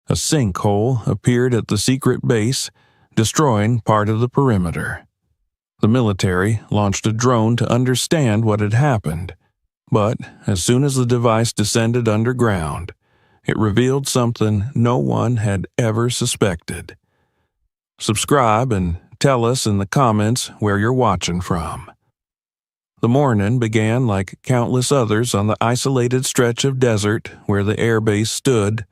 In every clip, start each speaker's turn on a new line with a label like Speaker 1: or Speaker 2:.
Speaker 1: A sinkhole appeared at the secret base, destroying part of the perimeter. The military launched a drone to understand what had happened, but as soon as the device descended underground, it revealed something no one had ever suspected. Subscribe and tell us in the comments where you're watching from. The morning began like countless others on the isolated stretch of desert where the airbase stood,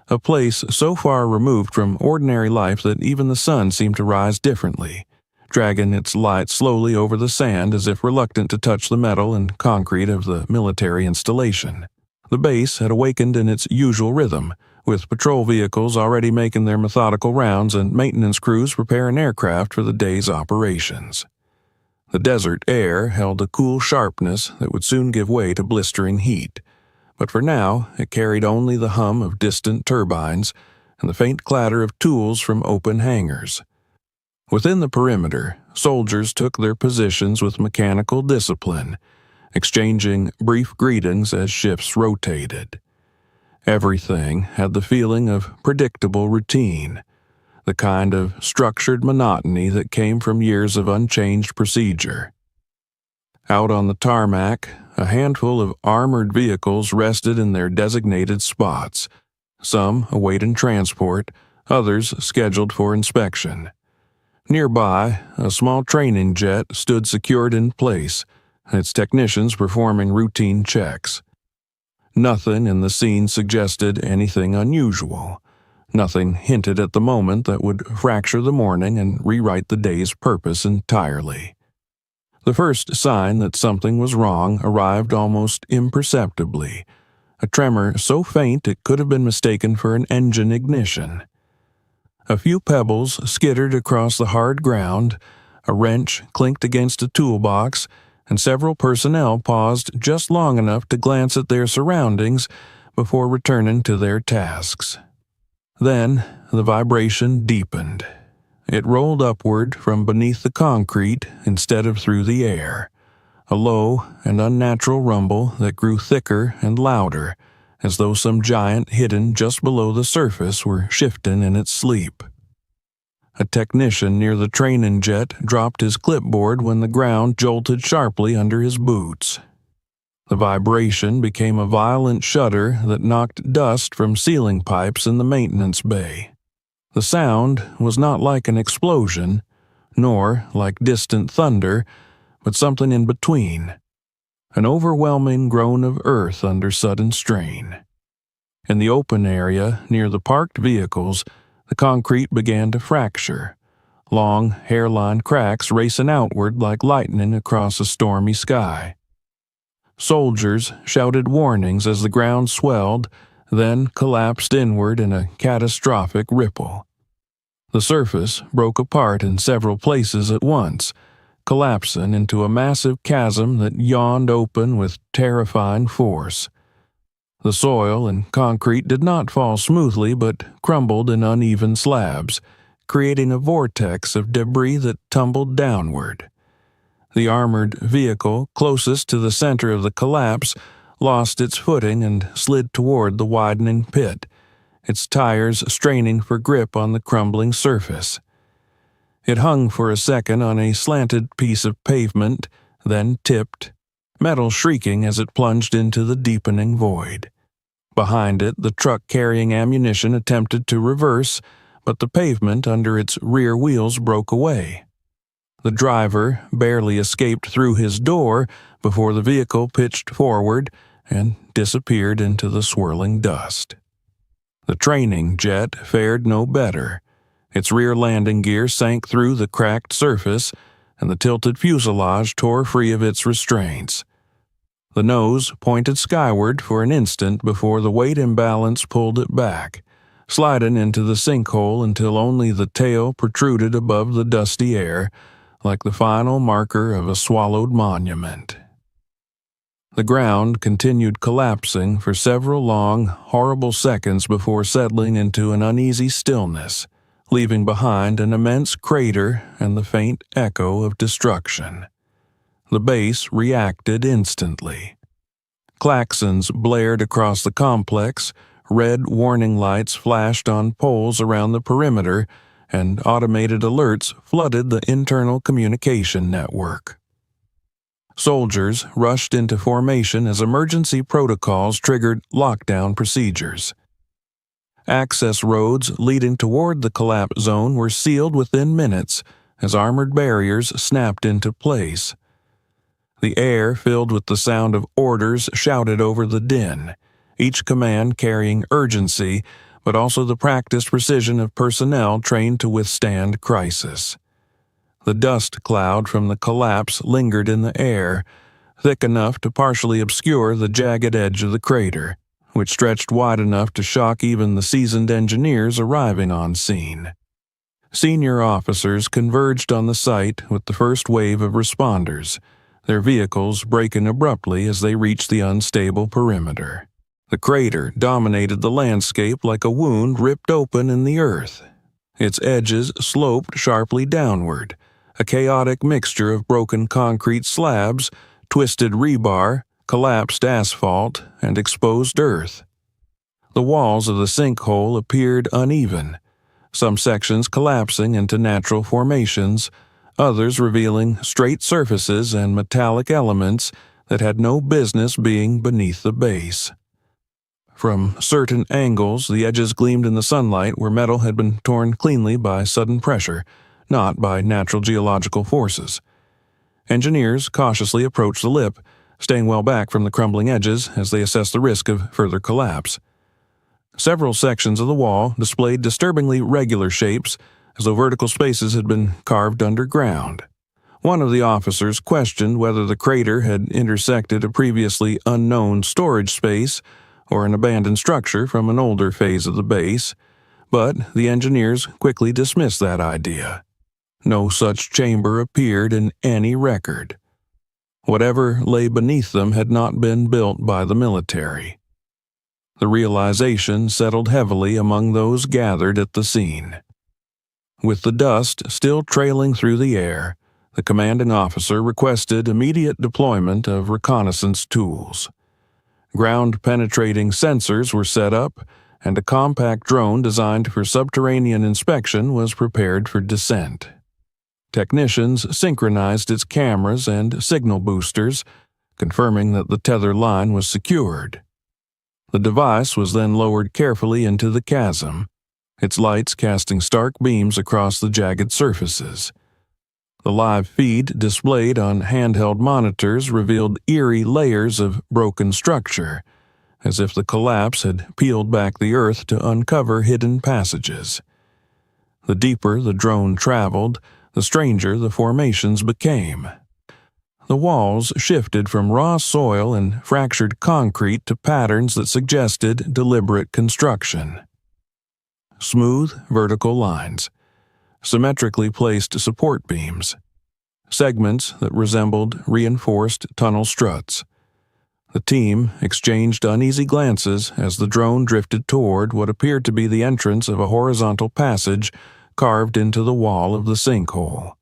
Speaker 1: a place so far removed from ordinary life that even the sun seemed to rise differently, dragging its light slowly over the sand as if reluctant to touch the metal and concrete of the military installation. The base had awakened in its usual rhythm, with patrol vehicles already making their methodical rounds and maintenance crews preparing aircraft for the day's operations. The desert air held a cool sharpness that would soon give way to blistering heat, but for now it carried only the hum of distant turbines and the faint clatter of tools from open hangars. Within the perimeter, soldiers took their positions with mechanical discipline, exchanging brief greetings as shifts rotated. Everything had the feeling of predictable routine, the kind of structured monotony that came from years of unchanged procedure. Out on the tarmac, a handful of armored vehicles rested in their designated spots, some awaiting transport, others scheduled for inspection. Nearby, a small training jet stood secured in place, its technicians performing routine checks. Nothing in the scene suggested anything unusual. Nothing hinted at the moment that would fracture the morning and rewrite the day's purpose entirely. The first sign that something was wrong arrived almost imperceptibly, a tremor so faint it could have been mistaken for an engine ignition. A few pebbles skittered across the hard ground, a wrench clinked against a toolbox, and several personnel paused just long enough to glance at their surroundings before returning to their tasks. Then the vibration deepened. It rolled upward from beneath the concrete instead of through the air, a low and unnatural rumble that grew thicker and louder, as though some giant hidden just below the surface were shifting in its sleep. A technician near the training jet dropped his clipboard when the ground jolted sharply under his boots. The vibration became a violent shudder that knocked dust from ceiling pipes in the maintenance bay. The sound was not like an explosion, nor like distant thunder, but something in between, an overwhelming groan of earth under sudden strain. In the open area near the parked vehicles, the concrete began to fracture, long hairline cracks racing outward like lightning across a stormy sky. Soldiers shouted warnings as the ground swelled, then collapsed inward in a catastrophic ripple. The surface broke apart in several places at once, collapsing into a massive chasm that yawned open with terrifying force. The soil and concrete did not fall smoothly but crumbled in uneven slabs, creating a vortex of debris that tumbled downward. The armored vehicle closest to the center of the collapse lost its footing and slid toward the widening pit, its tires straining for grip on the crumbling surface. It hung for a second on a slanted piece of pavement, then tipped, metal shrieking as it plunged into the deepening void. Behind it, the truck carrying ammunition attempted to reverse, but the pavement under its rear wheels broke away. The driver barely escaped through his door before the vehicle pitched forward and disappeared into the swirling dust. The training jet fared no better. Its rear landing gear sank through the cracked surface, and the tilted fuselage tore free of its restraints. The nose pointed skyward for an instant before the weight imbalance pulled it back, sliding into the sinkhole until only the tail protruded above the dusty air, like the final marker of a swallowed monument. The ground continued collapsing for several long, horrible seconds before settling into an uneasy stillness, leaving behind an immense crater and the faint echo of destruction. The base reacted instantly. Klaxons blared across the complex, red warning lights flashed on poles around the perimeter, and automated alerts flooded the internal communication network. Soldiers rushed into formation as emergency protocols triggered lockdown procedures. Access roads leading toward the collapse zone were sealed within minutes as armored barriers snapped into place. The air filled with the sound of orders shouted over the din, each command carrying urgency, but also the practiced precision of personnel trained to withstand crisis. The dust cloud from the collapse lingered in the air, thick enough to partially obscure the jagged edge of the crater, which stretched wide enough to shock even the seasoned engineers arriving on scene. Senior officers converged on the site with the first wave of responders, their vehicles braking abruptly as they reached the unstable perimeter. The crater dominated the landscape like a wound ripped open in the earth. Its edges sloped sharply downward, a chaotic mixture of broken concrete slabs, twisted rebar, collapsed asphalt, and exposed earth. The walls of the sinkhole appeared uneven, some sections collapsing into natural formations, others revealing straight surfaces and metallic elements that had no business being beneath the base. From certain angles, the edges gleamed in the sunlight where metal had been torn cleanly by sudden pressure, not by natural geological forces. Engineers cautiously approached the lip, staying well back from the crumbling edges as they assessed the risk of further collapse. Several sections of the wall displayed disturbingly regular shapes, as though vertical spaces had been carved underground. One of the officers questioned whether the crater had intersected a previously unknown storage space or an abandoned structure from an older phase of the base, but the engineers quickly dismissed that idea. No such chamber appeared in any record. Whatever lay beneath them had not been built by the military. The realization settled heavily among those gathered at the scene. With the dust still trailing through the air, the commanding officer requested immediate deployment of reconnaissance tools. Ground-penetrating sensors were set up, and a compact drone designed for subterranean inspection was prepared for descent. Technicians synchronized its cameras and signal boosters, confirming that the tether line was secured. The device was then lowered carefully into the chasm, its lights casting stark beams across the jagged surfaces. The live feed displayed on handheld monitors revealed eerie layers of broken structure, as if the collapse had peeled back the earth to uncover hidden passages. The deeper the drone traveled, the stranger the formations became. The walls shifted from raw soil and fractured concrete to patterns that suggested deliberate construction. Smooth, vertical lines, symmetrically placed support beams, segments that resembled reinforced tunnel struts. The team exchanged uneasy glances as the drone drifted toward what appeared to be the entrance of a horizontal passage carved into the wall of the sinkhole.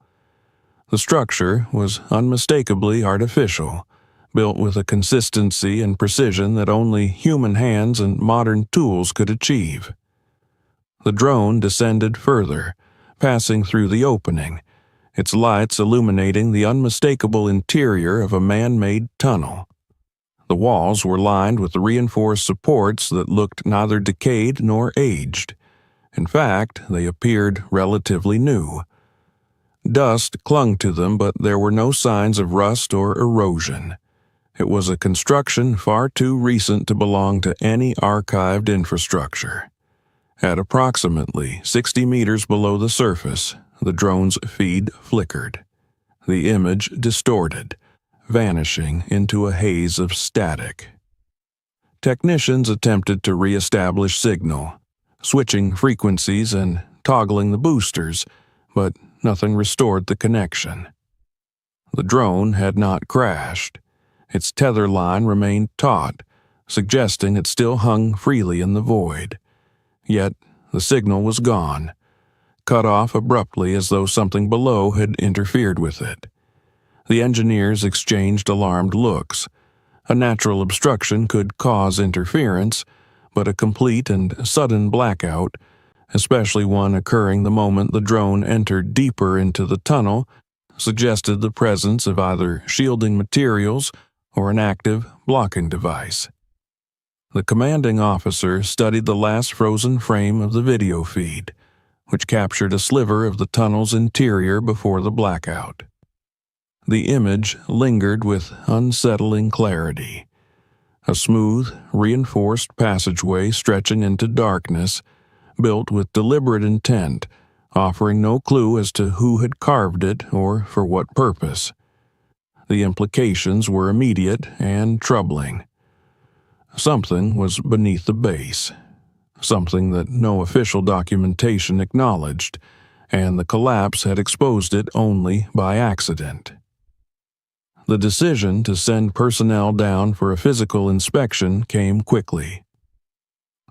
Speaker 1: The structure was unmistakably artificial, built with a consistency and precision that only human hands and modern tools could achieve. The drone descended further, passing through the opening, its lights illuminating the unmistakable interior of a man-made tunnel. The walls were lined with reinforced supports that looked neither decayed nor aged. In fact, they appeared relatively new. Dust clung to them, but there were no signs of rust or erosion. It was a construction far too recent to belong to any archived infrastructure. At approximately 60 meters below the surface, the drone's feed flickered. The image distorted, vanishing into a haze of static. Technicians attempted to re-establish signal, switching frequencies and toggling the boosters, but nothing restored the connection. The drone had not crashed. Its tether line remained taut, suggesting it still hung freely in the void. Yet the signal was gone, cut off abruptly as though something below had interfered with it. The engineers exchanged alarmed looks. A natural obstruction could cause interference, but a complete and sudden blackout, especially one occurring the moment the drone entered deeper into the tunnel, suggested the presence of either shielding materials or an active blocking device. The commanding officer studied the last frozen frame of the video feed, which captured a sliver of the tunnel's interior before the blackout. The image lingered with unsettling clarity. A smooth, reinforced passageway stretching into darkness, built with deliberate intent, offering no clue as to who had carved it or for what purpose. The implications were immediate and troubling. Something was beneath the base, something that no official documentation acknowledged, and the collapse had exposed it only by accident. The decision to send personnel down for a physical inspection came quickly.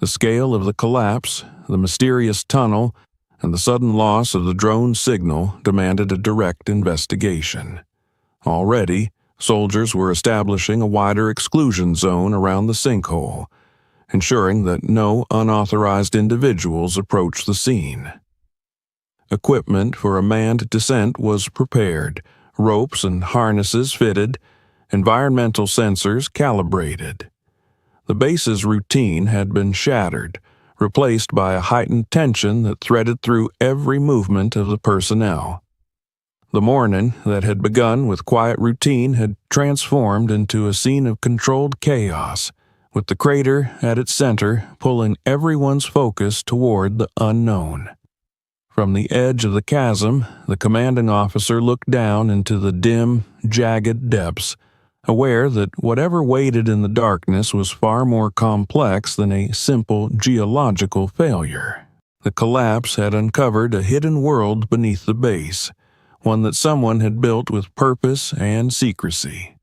Speaker 1: The scale of the collapse, the mysterious tunnel, and the sudden loss of the drone signal demanded a direct investigation. Already, soldiers were establishing a wider exclusion zone around the sinkhole, ensuring that no unauthorized individuals approached the scene. Equipment for a manned descent was prepared, ropes and harnesses fitted, environmental sensors calibrated. The base's routine had been shattered, replaced by a heightened tension that threaded through every movement of the personnel. The morning that had begun with quiet routine had transformed into a scene of controlled chaos, with the crater at its center pulling everyone's focus toward the unknown. From the edge of the chasm, the commanding officer looked down into the dim, jagged depths, aware that whatever waited in the darkness was far more complex than a simple geological failure. The collapse had uncovered a hidden world beneath the base, one that someone had built with purpose and secrecy.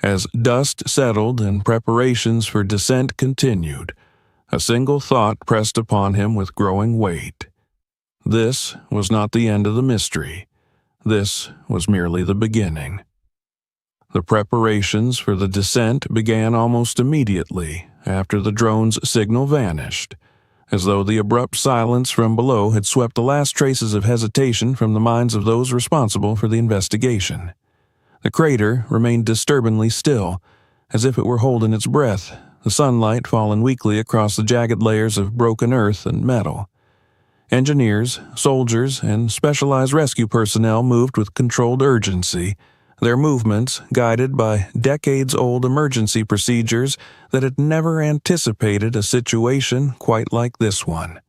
Speaker 1: As dust settled and preparations for descent continued, a single thought pressed upon him with growing weight. This was not the end of the mystery. This was merely the beginning. The preparations for the descent began almost immediately after the drone's signal vanished, as though the abrupt silence from below had swept the last traces of hesitation from the minds of those responsible for the investigation. The crater remained disturbingly still, as if it were holding its breath, the sunlight falling weakly across the jagged layers of broken earth and metal. Engineers, soldiers, and specialized rescue personnel moved with controlled urgency, their movements guided by decades-old emergency procedures that had never anticipated a situation quite like this one.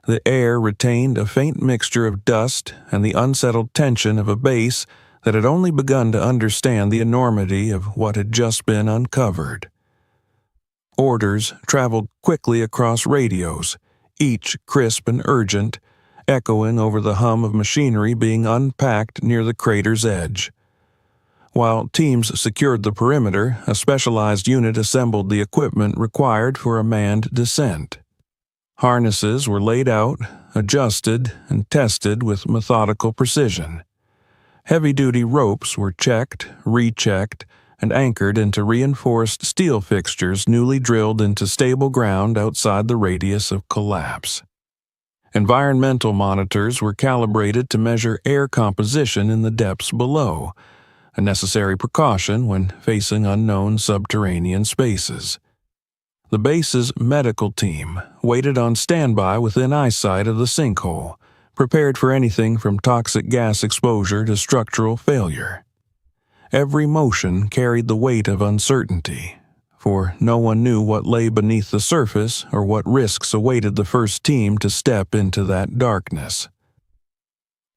Speaker 1: The air retained a faint mixture of dust and the unsettled tension of a base that had only begun to understand the enormity of what had just been uncovered. Orders traveled quickly across radios, each crisp and urgent, echoing over the hum of machinery being unpacked near the crater's edge. While teams secured the perimeter, a specialized unit assembled the equipment required for a manned descent. Harnesses were laid out, adjusted, and tested with methodical precision. Heavy-duty ropes were checked, rechecked, and anchored into reinforced steel fixtures newly drilled into stable ground outside the radius of collapse. Environmental monitors were calibrated to measure air composition in the depths below, a necessary precaution when facing unknown subterranean spaces. The base's medical team waited on standby within eyesight of the sinkhole, prepared for anything from toxic gas exposure to structural failure. Every motion carried the weight of uncertainty, for no one knew what lay beneath the surface or what risks awaited the first team to step into that darkness.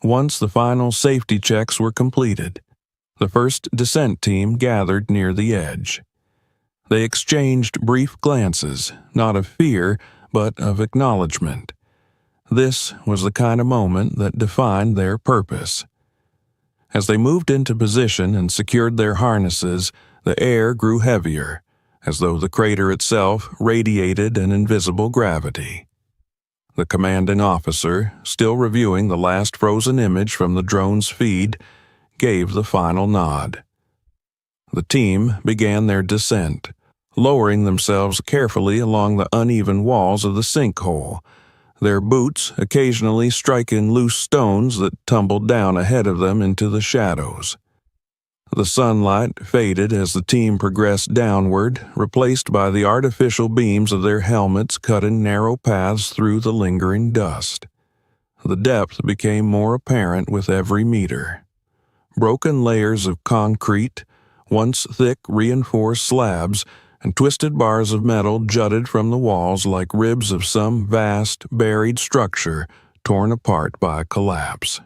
Speaker 1: Once the final safety checks were completed, the first descent team gathered near the edge. They exchanged brief glances, not of fear, but of acknowledgement. This was the kind of moment that defined their purpose. As they moved into position and secured their harnesses, the air grew heavier, as though the crater itself radiated an invisible gravity. The commanding officer, still reviewing the last frozen image from the drone's feed, gave the final nod. The team began their descent, lowering themselves carefully along the uneven walls of the sinkhole, their boots occasionally striking loose stones that tumbled down ahead of them into the shadows. The sunlight faded as the team progressed downward, replaced by the artificial beams of their helmets cutting narrow paths through the lingering dust. The depth became more apparent with every meter. Broken layers of concrete, once thick reinforced slabs, and twisted bars of metal jutted from the walls like ribs of some vast, buried structure torn apart by collapse.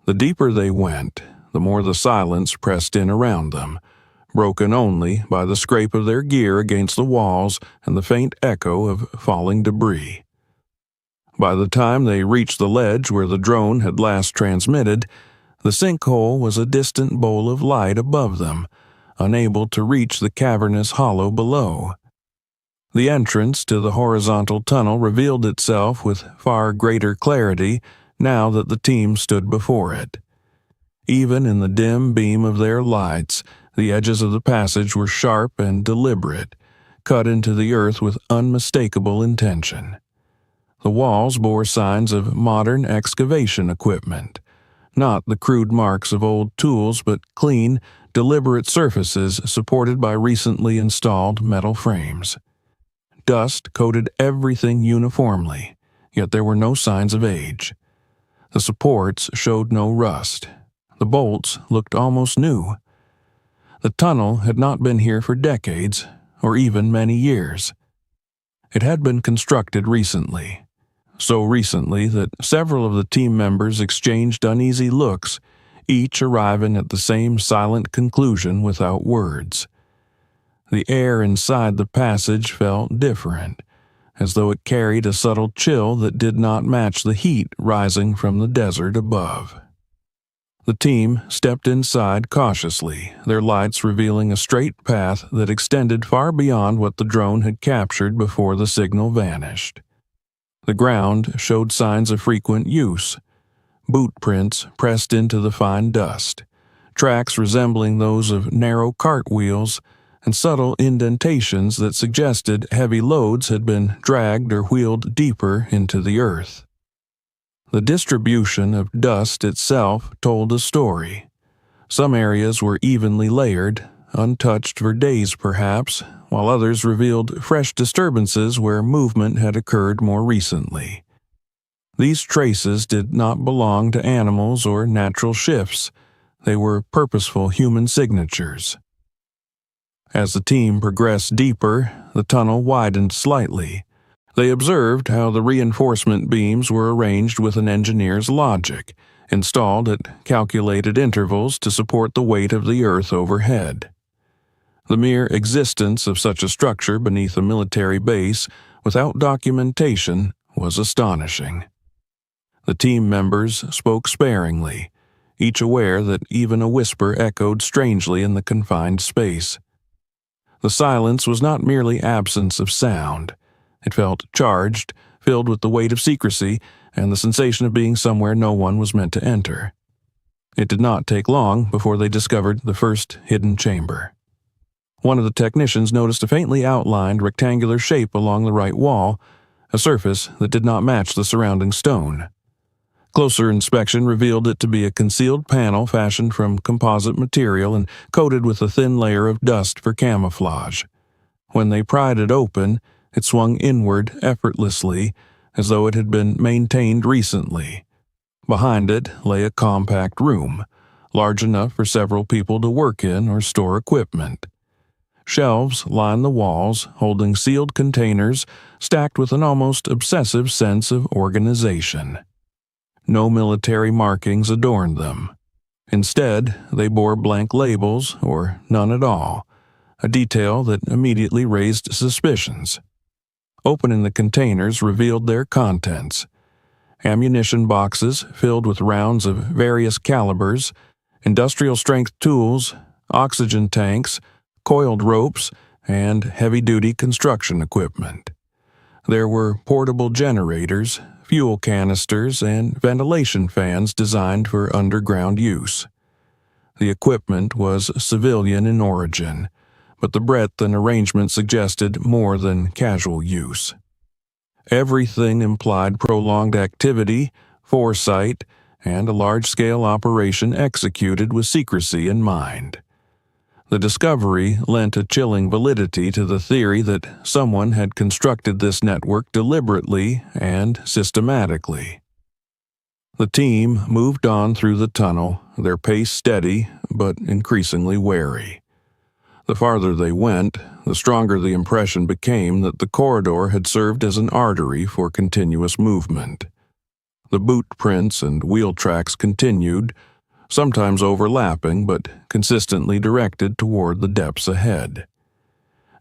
Speaker 1: The deeper they went, the more the silence pressed in around them, broken only by the scrape of their gear against the walls and the faint echo of falling debris. By the time they reached the ledge where the drone had last transmitted, the sinkhole was a distant bowl of light above them, unable to reach the cavernous hollow below. The entrance to the horizontal tunnel revealed itself with far greater clarity now that the team stood before it. Even in the dim beam of their lights, the edges of the passage were sharp and deliberate, cut into the earth with unmistakable intention. The walls bore signs of modern excavation equipment, not the crude marks of old tools, but clean, deliberate surfaces supported by recently installed metal frames. Dust coated everything uniformly, yet there were no signs of age. The supports showed no rust. The bolts looked almost new. The tunnel had not been here for decades, or even many years. It had been constructed recently, so recently that several of the team members exchanged uneasy looks, each arriving at the same silent conclusion without words. The air inside the passage felt different, as though it carried a subtle chill that did not match the heat rising from the desert above. The team stepped inside cautiously, their lights revealing a straight path that extended far beyond what the drone had captured before the signal vanished. The ground showed signs of frequent use, boot prints pressed into the fine dust, tracks resembling those of narrow cartwheels, and subtle indentations that suggested heavy loads had been dragged or wheeled deeper into the earth. The distribution of dust itself told a story. Some areas were evenly layered, untouched for days perhaps, while others revealed fresh disturbances where movement had occurred more recently. These traces did not belong to animals or natural shifts. They were purposeful human signatures. As the team progressed deeper, the tunnel widened slightly. They observed how the reinforcement beams were arranged with an engineer's logic, installed at calculated intervals to support the weight of the earth overhead. The mere existence of such a structure beneath a military base, without documentation, was astonishing. The team members spoke sparingly, each aware that even a whisper echoed strangely in the confined space. The silence was not merely absence of sound. It felt charged, filled with the weight of secrecy and the sensation of being somewhere no one was meant to enter. It did not take long before they discovered the first hidden chamber. One of the technicians noticed a faintly outlined rectangular shape along the right wall, a surface that did not match the surrounding stone. Closer inspection revealed it to be a concealed panel fashioned from composite material and coated with a thin layer of dust for camouflage. When they pried it open, it swung inward effortlessly, as though it had been maintained recently. Behind it lay a compact room, large enough for several people to work in or store equipment. Shelves lined the walls, holding sealed containers stacked with an almost obsessive sense of organization. No military markings adorned them. Instead, they bore blank labels, or none at all, a detail that immediately raised suspicions. Opening the containers revealed their contents: ammunition boxes filled with rounds of various calibers, industrial-strength tools, oxygen tanks, coiled ropes, and heavy-duty construction equipment. There were portable generators, fuel canisters, and ventilation fans designed for underground use. The equipment was civilian in origin, but the breadth and arrangement suggested more than casual use. Everything implied prolonged activity, foresight, and a large-scale operation executed with secrecy in mind. The discovery lent a chilling validity to the theory that someone had constructed this network deliberately and systematically. The team moved on through the tunnel, their pace steady but increasingly wary. The farther they went, the stronger the impression became that the corridor had served as an artery for continuous movement. The boot prints and wheel tracks continued, sometimes overlapping but consistently directed toward the depths ahead.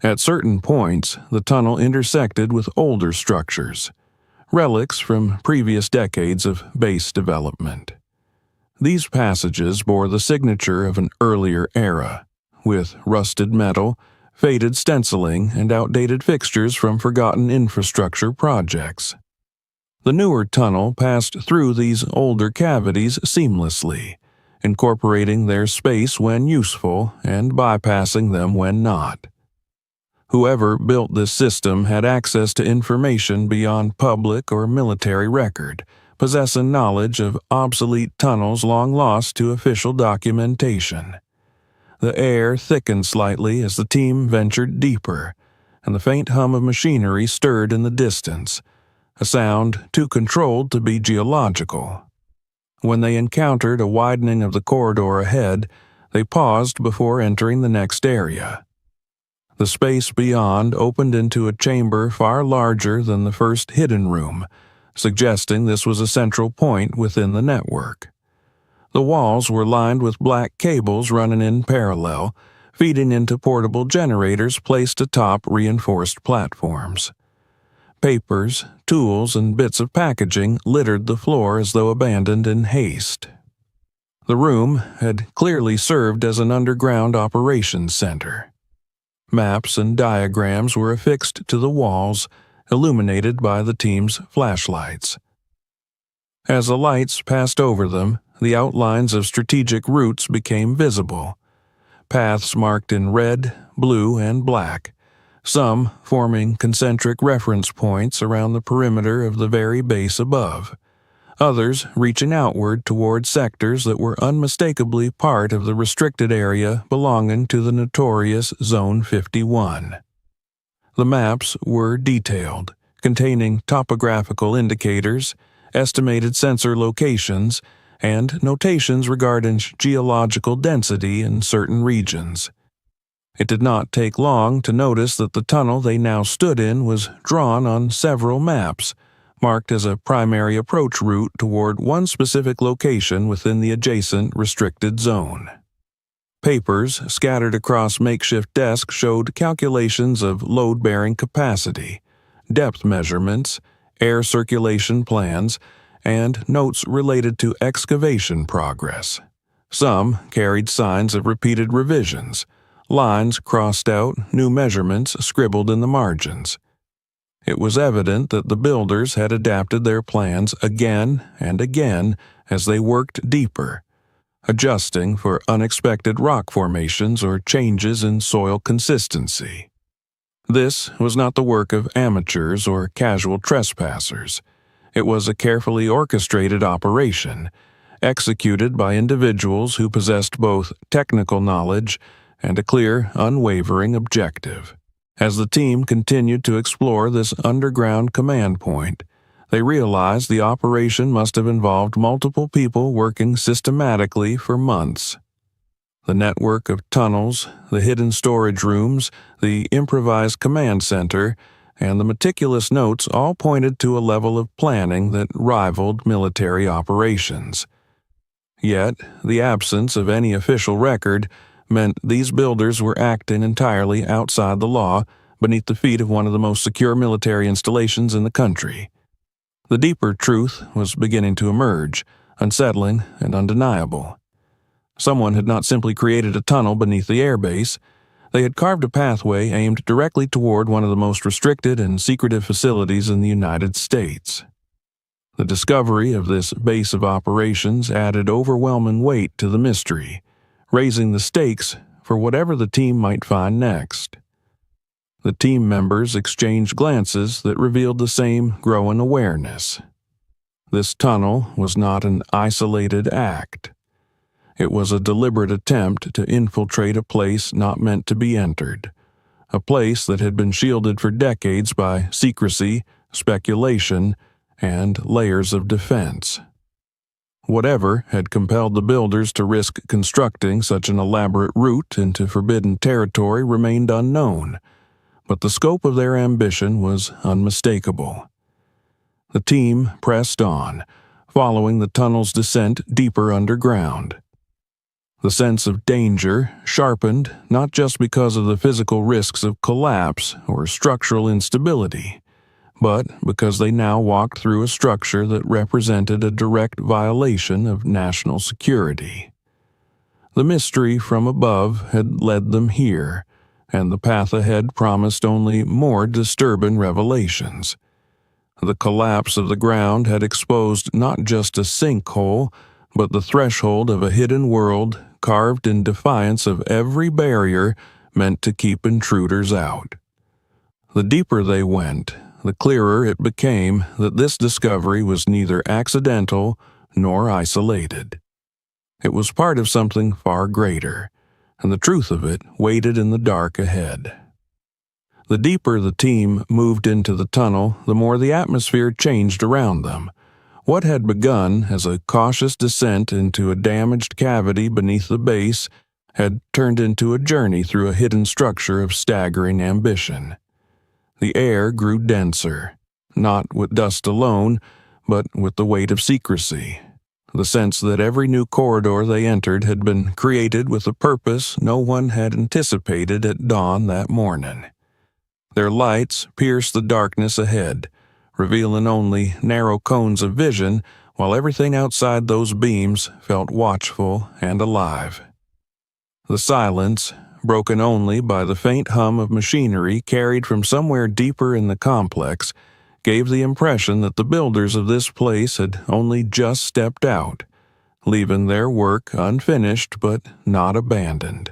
Speaker 1: At certain points, the tunnel intersected with older structures, relics from previous decades of base development. These passages bore the signature of an earlier era, with rusted metal, faded stenciling, and outdated fixtures from forgotten infrastructure projects. The newer tunnel passed through these older cavities seamlessly, incorporating their space when useful and bypassing them when not. Whoever built this system had access to information beyond public or military record, possessing knowledge of obsolete tunnels long lost to official documentation. The air thickened slightly as the team ventured deeper, and the faint hum of machinery stirred in the distance, a sound too controlled to be geological. When they encountered a widening of the corridor ahead, they paused before entering the next area. The space beyond opened into a chamber far larger than the first hidden room, suggesting this was a central point within the network. The walls were lined with black cables running in parallel, feeding into portable generators placed atop reinforced platforms. Papers, tools, and bits of packaging littered the floor as though abandoned in haste. The room had clearly served as an underground operations center. Maps and diagrams were affixed to the walls, illuminated by the team's flashlights. As the lights passed over them, the outlines of strategic routes became visible, paths marked in red, blue, and black, some forming concentric reference points around the perimeter of the very base above, others reaching outward toward sectors that were unmistakably part of the restricted area belonging to the notorious Zone 51. The maps were detailed, containing topographical indicators, estimated sensor locations, and notations regarding geological density in certain regions. It did not take long to notice that the tunnel they now stood in was drawn on several maps, marked as a primary approach route toward one specific location within the adjacent restricted zone. Papers scattered across makeshift desks showed calculations of load-bearing capacity, depth measurements, air circulation plans, and notes related to excavation progress. Some carried signs of repeated revisions, lines crossed out, new measurements scribbled in the margins. It was evident that the builders had adapted their plans again and again as they worked deeper, adjusting for unexpected rock formations or changes in soil consistency. This was not the work of amateurs or casual trespassers. It was a carefully orchestrated operation, executed by individuals who possessed both technical knowledge and a clear, unwavering objective. As the team continued to explore this underground command point, they realized the operation must have involved multiple people working systematically for months. The network of tunnels, the hidden storage rooms, the improvised command center, and the meticulous notes all pointed to a level of planning that rivaled military operations. Yet, the absence of any official record meant these builders were acting entirely outside the law, beneath the feet of one of the most secure military installations in the country. The deeper truth was beginning to emerge, unsettling and undeniable. Someone had not simply created a tunnel beneath the airbase. They had carved a pathway aimed directly toward one of the most restricted and secretive facilities in the United States. The discovery of this base of operations added overwhelming weight to the mystery, raising the stakes for whatever the team might find next. The team members exchanged glances that revealed the same growing awareness. This tunnel was not an isolated act. It was a deliberate attempt to infiltrate a place not meant to be entered, a place that had been shielded for decades by secrecy, speculation, and layers of defense. Whatever had compelled the builders to risk constructing such an elaborate route into forbidden territory remained unknown, but the scope of their ambition was unmistakable. The team pressed on, following the tunnel's descent deeper underground. The sense of danger sharpened not just because of the physical risks of collapse or structural instability, but because they now walked through a structure that represented a direct violation of national security. The mystery from above had led them here, and the path ahead promised only more disturbing revelations. The collapse of the ground had exposed not just a sinkhole, but the threshold of a hidden world carved in defiance of every barrier meant to keep intruders out. The deeper they went, the clearer it became that this discovery was neither accidental nor isolated. It was part of something far greater, and the truth of it waited in the dark ahead. The deeper the team moved into the tunnel, the more the atmosphere changed around them. What had begun as a cautious descent into a damaged cavity beneath the base had turned into a journey through a hidden structure of staggering ambition. The air grew denser, not with dust alone, but with the weight of secrecy, the sense that every new corridor they entered had been created with a purpose no one had anticipated at dawn that morning. Their lights pierced the darkness ahead, revealing only narrow cones of vision, while everything outside those beams felt watchful and alive. The silence, broken only by the faint hum of machinery carried from somewhere deeper in the complex, gave the impression that the builders of this place had only just stepped out, leaving their work unfinished but not abandoned.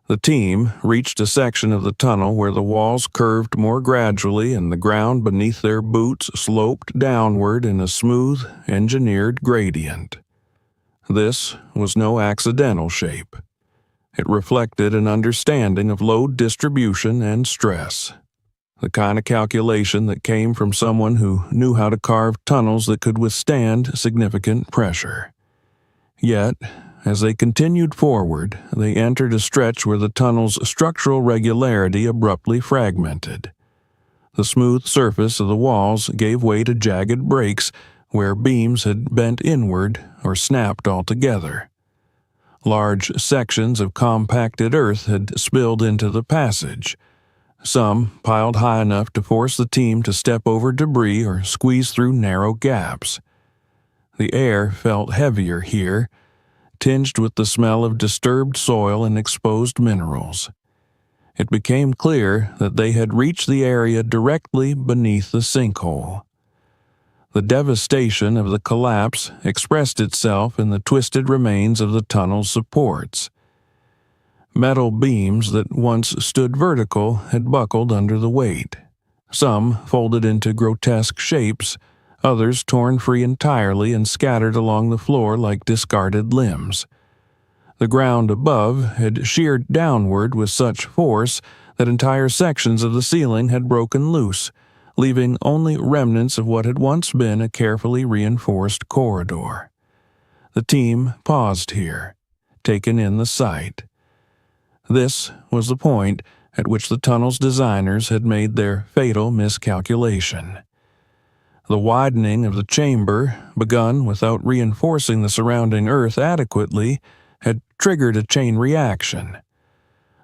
Speaker 1: The team reached a section of the tunnel where the walls curved more gradually and the ground beneath their boots sloped downward in a smooth, engineered gradient. This was no accidental shape. It reflected an understanding of load distribution and stress, the kind of calculation that came from someone who knew how to carve tunnels that could withstand significant pressure. Yet, as they continued forward, they entered a stretch where the tunnel's structural regularity abruptly fragmented. The smooth surface of the walls gave way to jagged breaks where beams had bent inward or snapped altogether. Large sections of compacted earth had spilled into the passage, some piled high enough to force the team to step over debris or squeeze through narrow gaps. The air felt heavier here, tinged with the smell of disturbed soil and exposed minerals. It became clear that they had reached the area directly beneath the sinkhole. The devastation of the collapse expressed itself in the twisted remains of the tunnel's supports. Metal beams that once stood vertical had buckled under the weight, some folded into grotesque shapes, others torn free entirely and scattered along the floor like discarded limbs. The ground above had sheared downward with such force that entire sections of the ceiling had broken loose, leaving only remnants of what had once been a carefully reinforced corridor. The team paused here, taken in the sight. This was the point at which the tunnel's designers had made their fatal miscalculation. The widening of the chamber, begun without reinforcing the surrounding earth adequately, had triggered a chain reaction.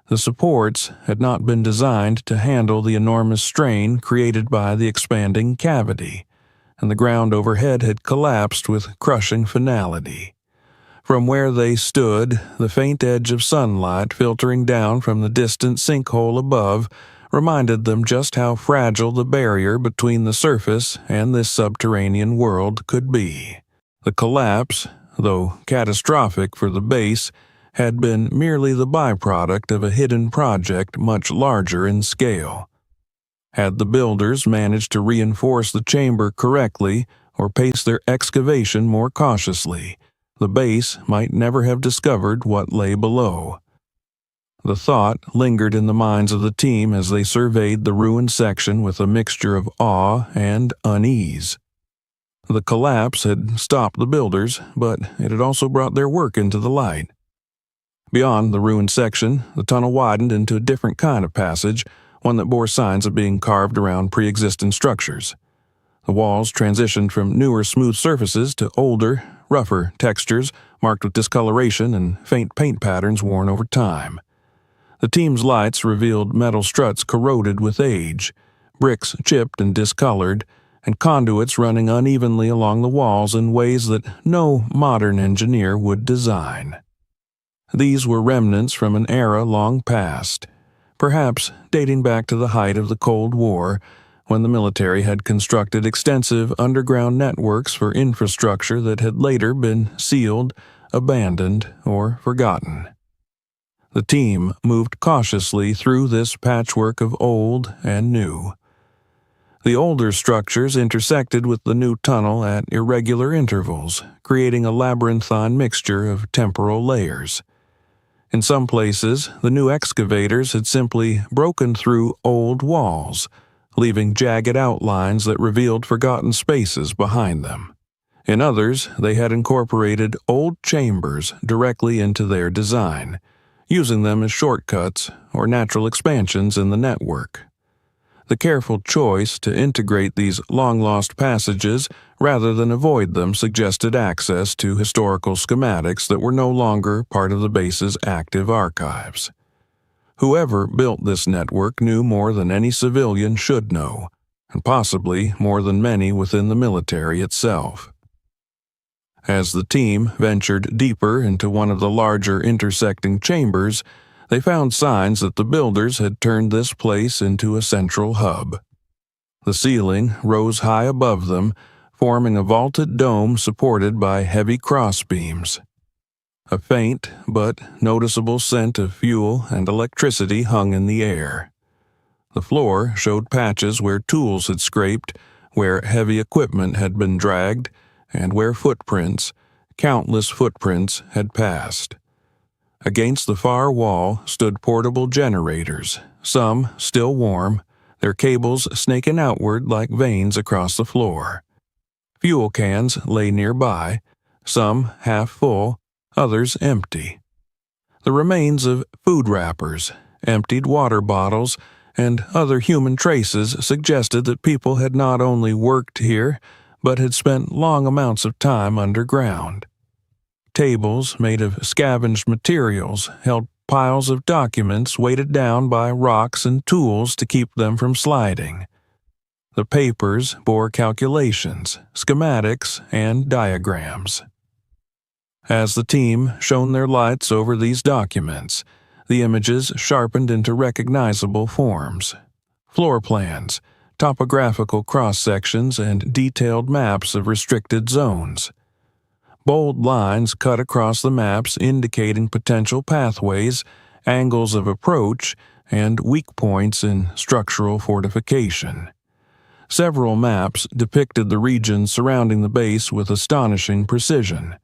Speaker 1: The supports had not been designed to handle the enormous strain created by the expanding cavity, and the ground overhead had collapsed with crushing finality. From where they stood, the faint edge of sunlight filtering down from the distant sinkhole above reminded them just how fragile the barrier between the surface and this subterranean world could be. The collapse, though catastrophic for the base, had been merely the byproduct of a hidden project much larger in scale. Had the builders managed to reinforce the chamber correctly or pace their excavation more cautiously, the base might never have discovered what lay below. The thought lingered in the minds of the team as they surveyed the ruined section with a mixture of awe and unease. The collapse had stopped the builders, but it had also brought their work into the light. Beyond the ruined section, the tunnel widened into a different kind of passage, one that bore signs of being carved around pre-existing structures. The walls transitioned from newer smooth surfaces to older, rougher textures marked with discoloration and faint paint patterns worn over time. The team's lights revealed metal struts corroded with age, bricks chipped and discolored, and conduits running unevenly along the walls in ways that no modern engineer would design. These were remnants from an era long past, perhaps dating back to the height of the Cold War, when the military had constructed extensive underground networks for infrastructure that had later been sealed, abandoned, or forgotten. The team moved cautiously through this patchwork of old and new. The older structures intersected with the new tunnel at irregular intervals, creating a labyrinthine mixture of temporal layers. In some places, the new excavators had simply broken through old walls, leaving jagged outlines that revealed forgotten spaces behind them. In others, they had incorporated old chambers directly into their design, using them as shortcuts or natural expansions in the network. The careful choice to integrate these long-lost passages rather than avoid them suggested access to historical schematics that were no longer part of the base's active archives. Whoever built this network knew more than any civilian should know, and possibly more than many within the military itself. As the team ventured deeper into one of the larger intersecting chambers, they found signs that the builders had turned this place into a central hub. The ceiling rose high above them, forming a vaulted dome supported by heavy crossbeams. A faint but noticeable scent of fuel and electricity hung in the air. The floor showed patches where tools had scraped, where heavy equipment had been dragged, and where footprints, countless footprints, had passed. Against the far wall stood portable generators, some still warm, their cables snaking outward like veins across the floor. Fuel cans lay nearby, some half full, others empty. The remains of food wrappers, emptied water bottles, and other human traces suggested that people had not only worked here, but had spent long amounts of time underground. Tables made of scavenged materials held piles of documents weighted down by rocks and tools to keep them from sliding. The papers bore calculations, schematics, and diagrams. As the team shone their lights over these documents, the images sharpened into recognizable forms. Floor plans, topographical cross-sections, and detailed maps of restricted zones. Bold lines cut across the maps indicating potential pathways, angles of approach, and weak points in structural fortification. Several maps depicted the region surrounding the base with astonishing precision,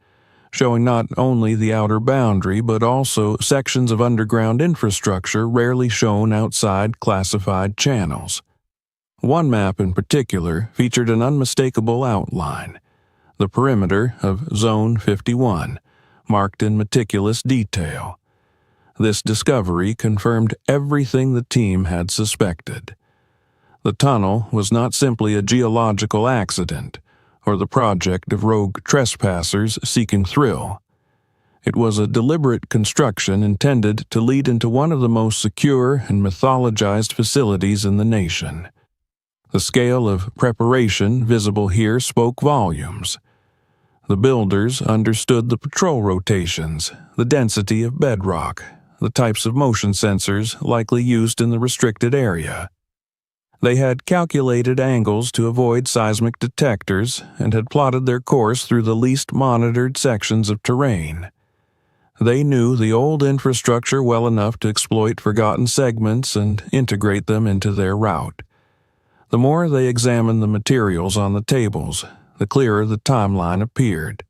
Speaker 1: showing not only the outer boundary but also sections of underground infrastructure rarely shown outside classified channels. One map in particular featured an unmistakable outline, the perimeter of Zone 51, marked in meticulous detail. This discovery confirmed everything the team had suspected. The tunnel was not simply a geological accident or the project of rogue trespassers seeking thrill. It was a deliberate construction intended to lead into one of the most secure and mythologized facilities in the nation. The scale of preparation visible here spoke volumes. The builders understood the patrol rotations, the density of bedrock, the types of motion sensors likely used in the restricted area. They had calculated angles to avoid seismic detectors and had plotted their course through the least monitored sections of terrain. They knew the old infrastructure well enough to exploit forgotten segments and integrate them into their route. The more they examined the materials on the tables, the clearer the timeline appeared.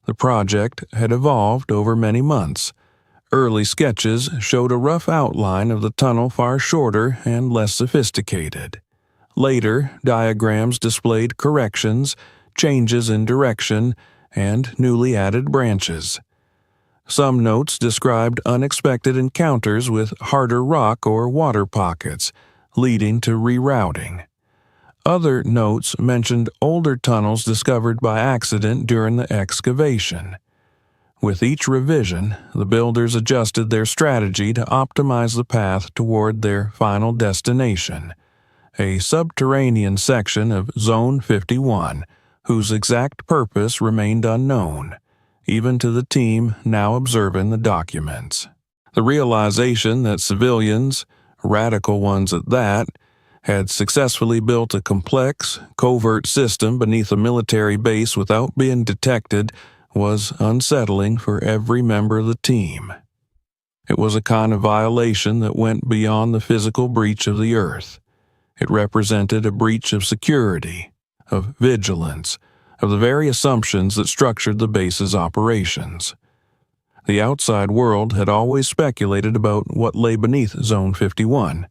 Speaker 1: The project had evolved over many months. Early sketches showed a rough outline of the tunnel far shorter and less sophisticated. Later, diagrams displayed corrections, changes in direction, and newly added branches. Some notes described unexpected encounters with harder rock or water pockets, leading to rerouting. Other notes mentioned older tunnels discovered by accident during the excavation. With each revision, the builders adjusted their strategy to optimize the path toward their final destination, a subterranean section of Zone 51, whose exact purpose remained unknown, even to the team now observing the documents. The realization that civilians, radical ones at that, had successfully built a complex, covert system beneath a military base without being detected was unsettling for every member of the team. It was a kind of violation that went beyond the physical breach of the Earth. It represented a breach of security, of vigilance, of the very assumptions that structured the base's operations. The outside world had always speculated about what lay beneath Zone 51.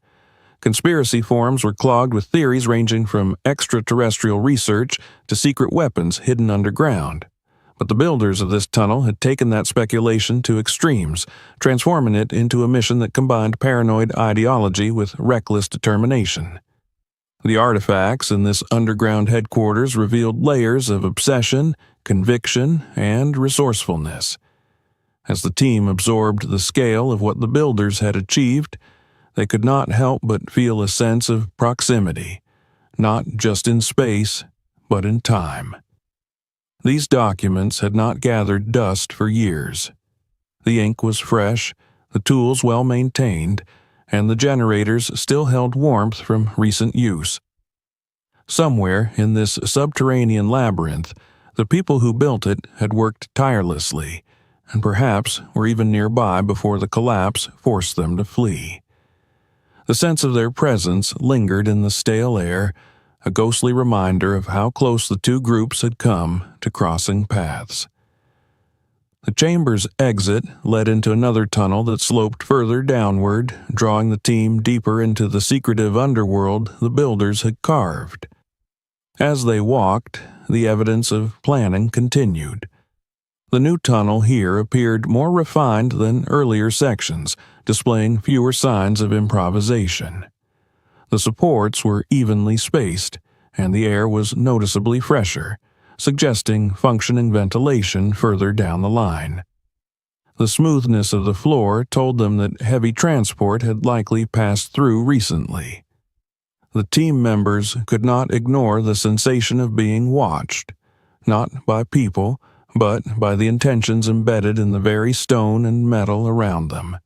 Speaker 1: Conspiracy forums were clogged with theories ranging from extraterrestrial research to secret weapons hidden underground. But the builders of this tunnel had taken that speculation to extremes, transforming it into a mission that combined paranoid ideology with reckless determination. The artifacts in this underground headquarters revealed layers of obsession, conviction, and resourcefulness. As the team absorbed the scale of what the builders had achieved, they could not help but feel a sense of proximity, not just in space, but in time. These documents had not gathered dust for years. The ink was fresh, the tools well maintained, and the generators still held warmth from recent use. Somewhere in this subterranean labyrinth, the people who built it had worked tirelessly, and perhaps were even nearby before the collapse forced them to flee. The sense of their presence lingered in the stale air, a ghostly reminder of how close the two groups had come to crossing paths. The chamber's exit led into another tunnel that sloped further downward, drawing the team deeper into the secretive underworld the builders had carved. As they walked, the evidence of planning continued. The new tunnel here appeared more refined than earlier sections, displaying fewer signs of improvisation. The supports were evenly spaced, and the air was noticeably fresher, suggesting functioning ventilation further down the line. The smoothness of the floor told them that heavy transport had likely passed through recently. The team members could not ignore the sensation of being watched, not by people, but by the intentions embedded in the very stone and metal around them.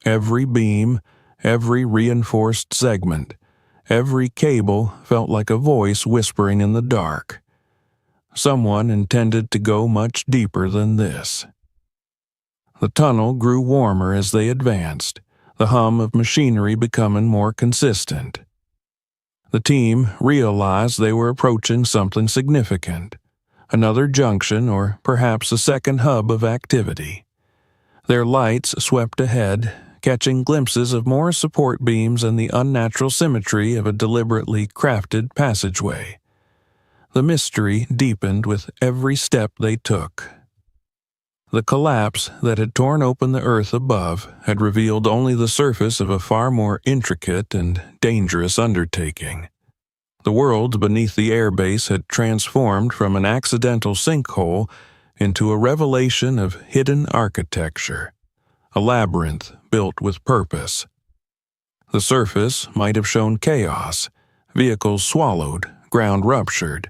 Speaker 1: Every beam, every reinforced segment, every cable felt like a voice whispering in the dark. Someone intended to go much deeper than this. The tunnel grew warmer as they advanced, the hum of machinery becoming more consistent. The team realized they were approaching something significant, another junction or perhaps a second hub of activity. Their lights swept ahead, catching glimpses of more support beams and the unnatural symmetry of a deliberately crafted passageway. The mystery deepened with every step they took. The collapse that had torn open the earth above had revealed only the surface of a far more intricate and dangerous undertaking. The world beneath the airbase had transformed from an accidental sinkhole into a revelation of hidden architecture, a labyrinth built with purpose. The surface might have shown chaos, vehicles swallowed, ground ruptured,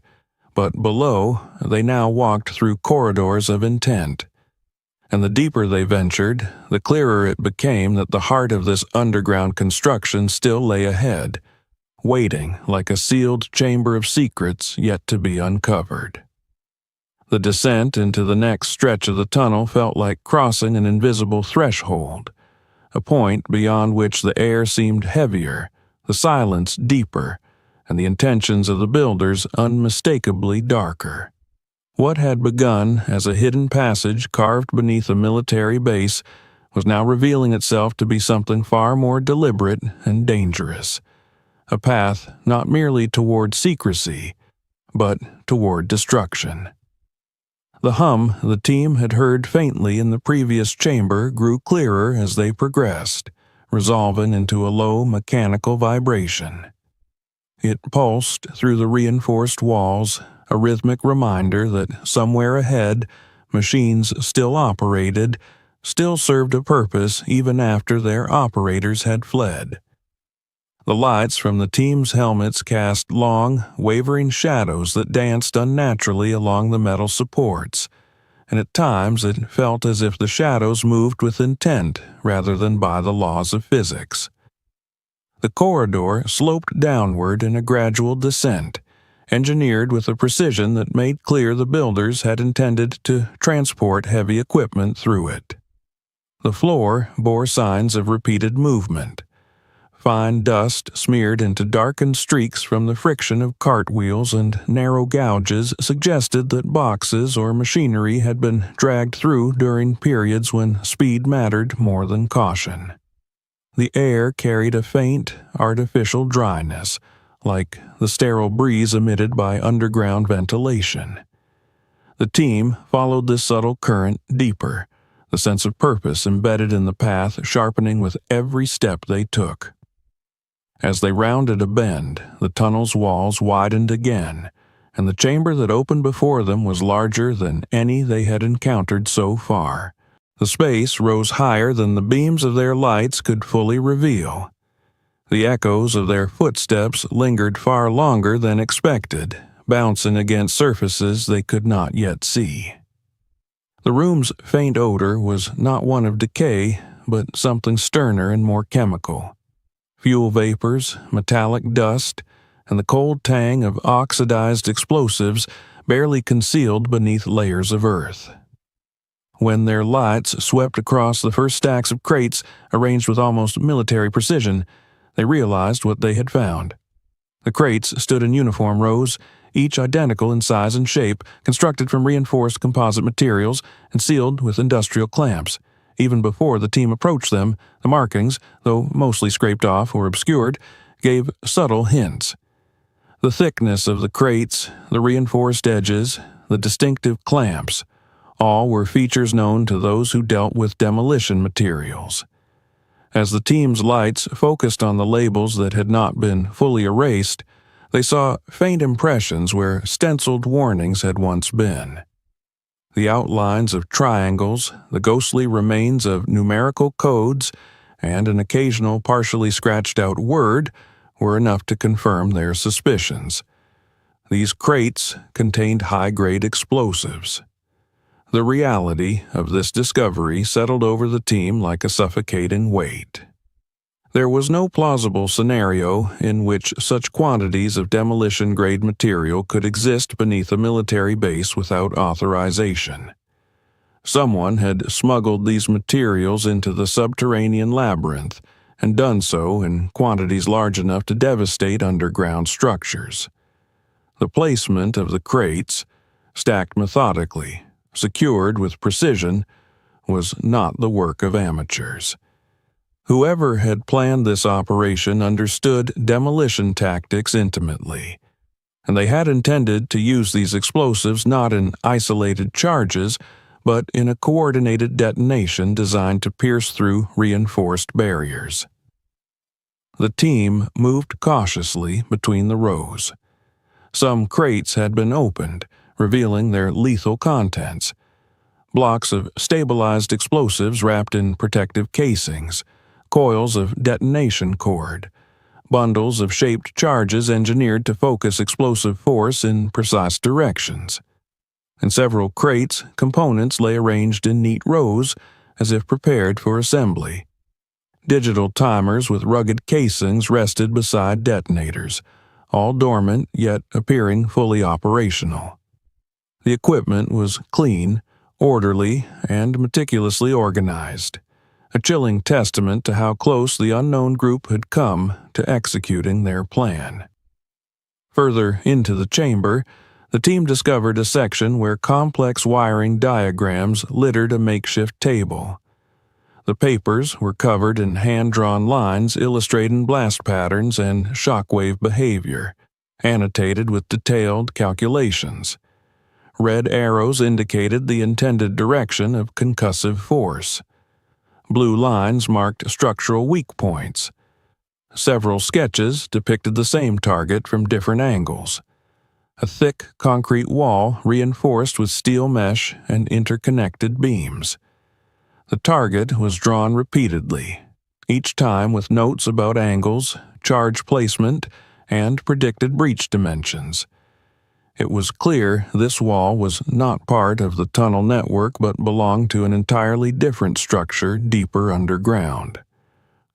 Speaker 1: but below they now walked through corridors of intent. And the deeper they ventured, the clearer it became that the heart of this underground construction still lay ahead, waiting like a sealed chamber of secrets yet to be uncovered. The descent into the next stretch of the tunnel felt like crossing an invisible threshold, a point beyond which the air seemed heavier, the silence deeper, and the intentions of the builders unmistakably darker. What had begun as a hidden passage carved beneath a military base was now revealing itself to be something far more deliberate and dangerous, a path not merely toward secrecy, but toward destruction. The hum the team had heard faintly in the previous chamber grew clearer as they progressed, resolving into a low mechanical vibration. It pulsed through the reinforced walls, a rhythmic reminder that somewhere ahead, machines still operated, still served a purpose even after their operators had fled. The lights from the team's helmets cast long, wavering shadows that danced unnaturally along the metal supports, and at times it felt as if the shadows moved with intent rather than by the laws of physics. The corridor sloped downward in a gradual descent, engineered with a precision that made clear the builders had intended to transport heavy equipment through it. The floor bore signs of repeated movement. Fine dust smeared into darkened streaks from the friction of cartwheels and narrow gouges suggested that boxes or machinery had been dragged through during periods when speed mattered more than caution. The air carried a faint, artificial dryness, like the sterile breeze emitted by underground ventilation. The team followed this subtle current deeper, the sense of purpose embedded in the path sharpening with every step they took. As they rounded a bend, the tunnel's walls widened again, and the chamber that opened before them was larger than any they had encountered so far. The space rose higher than the beams of their lights could fully reveal. The echoes of their footsteps lingered far longer than expected, bouncing against surfaces they could not yet see. The room's faint odor was not one of decay, but something sterner and more chemical. Fuel vapors, metallic dust, and the cold tang of oxidized explosives barely concealed beneath layers of earth. When their lights swept across the first stacks of crates arranged with almost military precision, they realized what they had found. The crates stood in uniform rows, each identical in size and shape, constructed from reinforced composite materials and sealed with industrial clamps. Even before the team approached them, the markings, though mostly scraped off or obscured, gave subtle hints. The thickness of the crates, the reinforced edges, the distinctive clamps, all were features known to those who dealt with demolition materials. As the team's lights focused on the labels that had not been fully erased, they saw faint impressions where stenciled warnings had once been. The outlines of triangles, the ghostly remains of numerical codes, and an occasional partially scratched-out word were enough to confirm their suspicions. These crates contained high-grade explosives. The reality of this discovery settled over the team like a suffocating weight. There was no plausible scenario in which such quantities of demolition-grade material could exist beneath a military base without authorization. Someone had smuggled these materials into the subterranean labyrinth and done so in quantities large enough to devastate underground structures. The placement of the crates, stacked methodically, secured with precision, was not the work of amateurs. Whoever had planned this operation understood demolition tactics intimately, and they had intended to use these explosives not in isolated charges, but in a coordinated detonation designed to pierce through reinforced barriers. The team moved cautiously between the rows. Some crates had been opened, revealing their lethal contents. Blocks of stabilized explosives wrapped in protective casings, coils of detonation cord, bundles of shaped charges engineered to focus explosive force in precise directions. In several crates, components lay arranged in neat rows, as if prepared for assembly. Digital timers with rugged casings rested beside detonators, all dormant yet appearing fully operational. The equipment was clean, orderly, and meticulously organized, a chilling testament to how close the unknown group had come to executing their plan. Further into the chamber, the team discovered a section where complex wiring diagrams littered a makeshift table. The papers were covered in hand-drawn lines illustrating blast patterns and shockwave behavior, annotated with detailed calculations. Red arrows indicated the intended direction of concussive force. Blue lines marked structural weak points. Several sketches depicted the same target from different angles. A thick concrete wall reinforced with steel mesh and interconnected beams. The target was drawn repeatedly, each time with notes about angles, charge placement, and predicted breach dimensions. It was clear this wall was not part of the tunnel network but belonged to an entirely different structure deeper underground.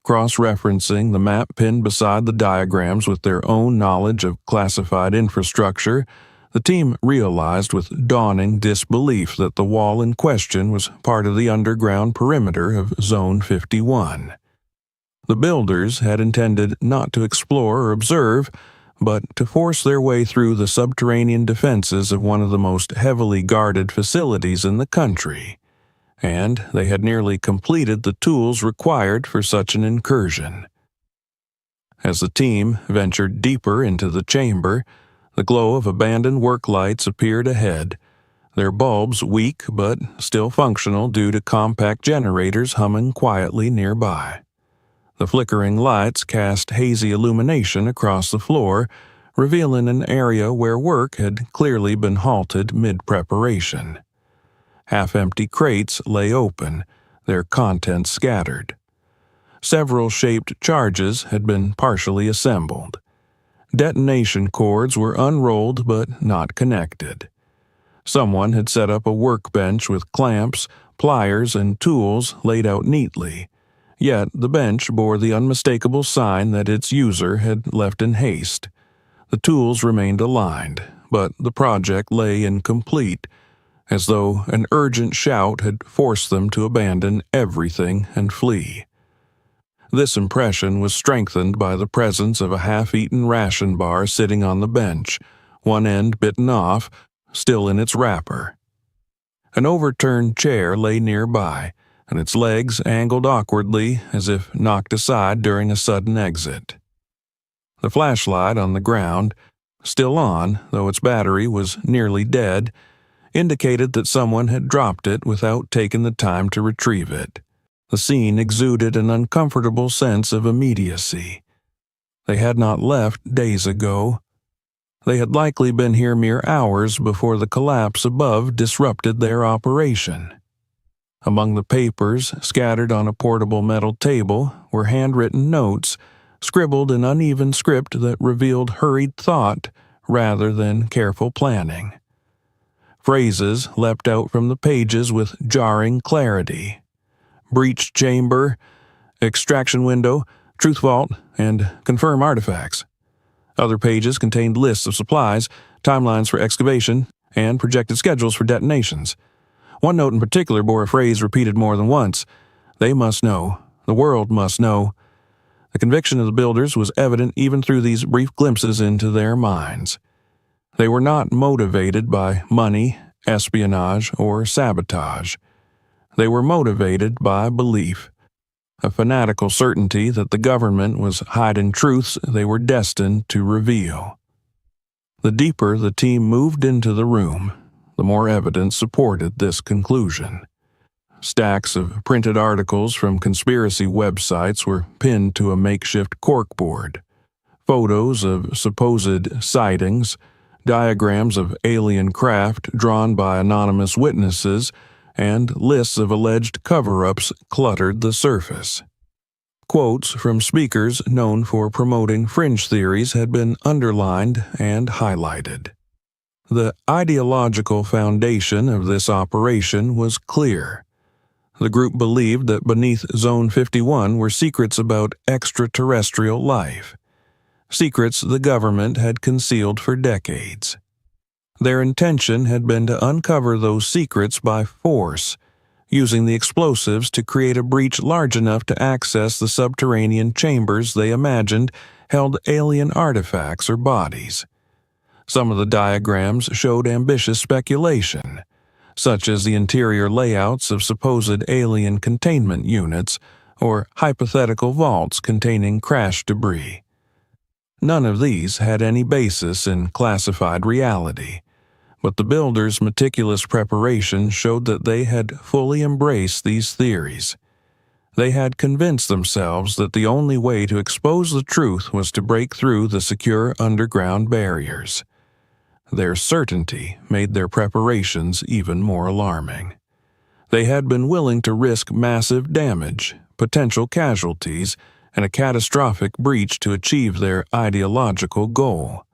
Speaker 1: Cross-referencing the map pinned beside the diagrams with their own knowledge of classified infrastructure, the team realized with dawning disbelief that the wall in question was part of the underground perimeter of Zone 51. The builders had intended not to explore or observe, but to force their way through the subterranean defenses of one of the most heavily guarded facilities in the country, and they had nearly completed the tools required for such an incursion. As the team ventured deeper into the chamber, the glow of abandoned work lights appeared ahead, their bulbs weak but still functional due to compact generators humming quietly nearby. The flickering lights cast hazy illumination across the floor, revealing an area where work had clearly been halted mid-preparation. Half-empty crates lay open, their contents scattered. Several shaped charges had been partially assembled. Detonation cords were unrolled but not connected. Someone had set up a workbench with clamps, pliers, and tools laid out neatly, yet the bench bore the unmistakable sign that its user had left in haste. The tools remained aligned, but the project lay incomplete, as though an urgent shout had forced them to abandon everything and flee. This impression was strengthened by the presence of a half-eaten ration bar sitting on the bench, one end bitten off, still in its wrapper. An overturned chair lay nearby, and its legs angled awkwardly as if knocked aside during a sudden exit. The flashlight on the ground, still on, though its battery was nearly dead, indicated that someone had dropped it without taking the time to retrieve it. The scene exuded an uncomfortable sense of immediacy. They had not left days ago. They had likely been here mere hours before the collapse above disrupted their operation. Among the papers scattered on a portable metal table were handwritten notes, scribbled in uneven script that revealed hurried thought rather than careful planning. Phrases leapt out from the pages with jarring clarity. Breach chamber, extraction window, truth vault, and confirm artifacts. Other pages contained lists of supplies, timelines for excavation, and projected schedules for detonations. One note in particular bore a phrase repeated more than once. They must know. The world must know. The conviction of the builders was evident even through these brief glimpses into their minds. They were not motivated by money, espionage, or sabotage. They were motivated by belief, a fanatical certainty that the government was hiding truths they were destined to reveal. The deeper the team moved into the room, the more evidence supported this conclusion. Stacks of printed articles from conspiracy websites were pinned to a makeshift corkboard. Photos of supposed sightings, diagrams of alien craft drawn by anonymous witnesses, and lists of alleged cover-ups cluttered the surface. Quotes from speakers known for promoting fringe theories had been underlined and highlighted. The ideological foundation of this operation was clear. The group believed that beneath Zone 51 were secrets about extraterrestrial life, secrets the government had concealed for decades. Their intention had been to uncover those secrets by force, using the explosives to create a breach large enough to access the subterranean chambers they imagined held alien artifacts or bodies. Some of the diagrams showed ambitious speculation, such as the interior layouts of supposed alien containment units or hypothetical vaults containing crash debris. None of these had any basis in classified reality, but the builders' meticulous preparation showed that they had fully embraced these theories. They had convinced themselves that the only way to expose the truth was to break through the secure underground barriers. Their certainty made their preparations even more alarming. They had been willing to risk massive damage, potential casualties, and a catastrophic breach to achieve their ideological goal.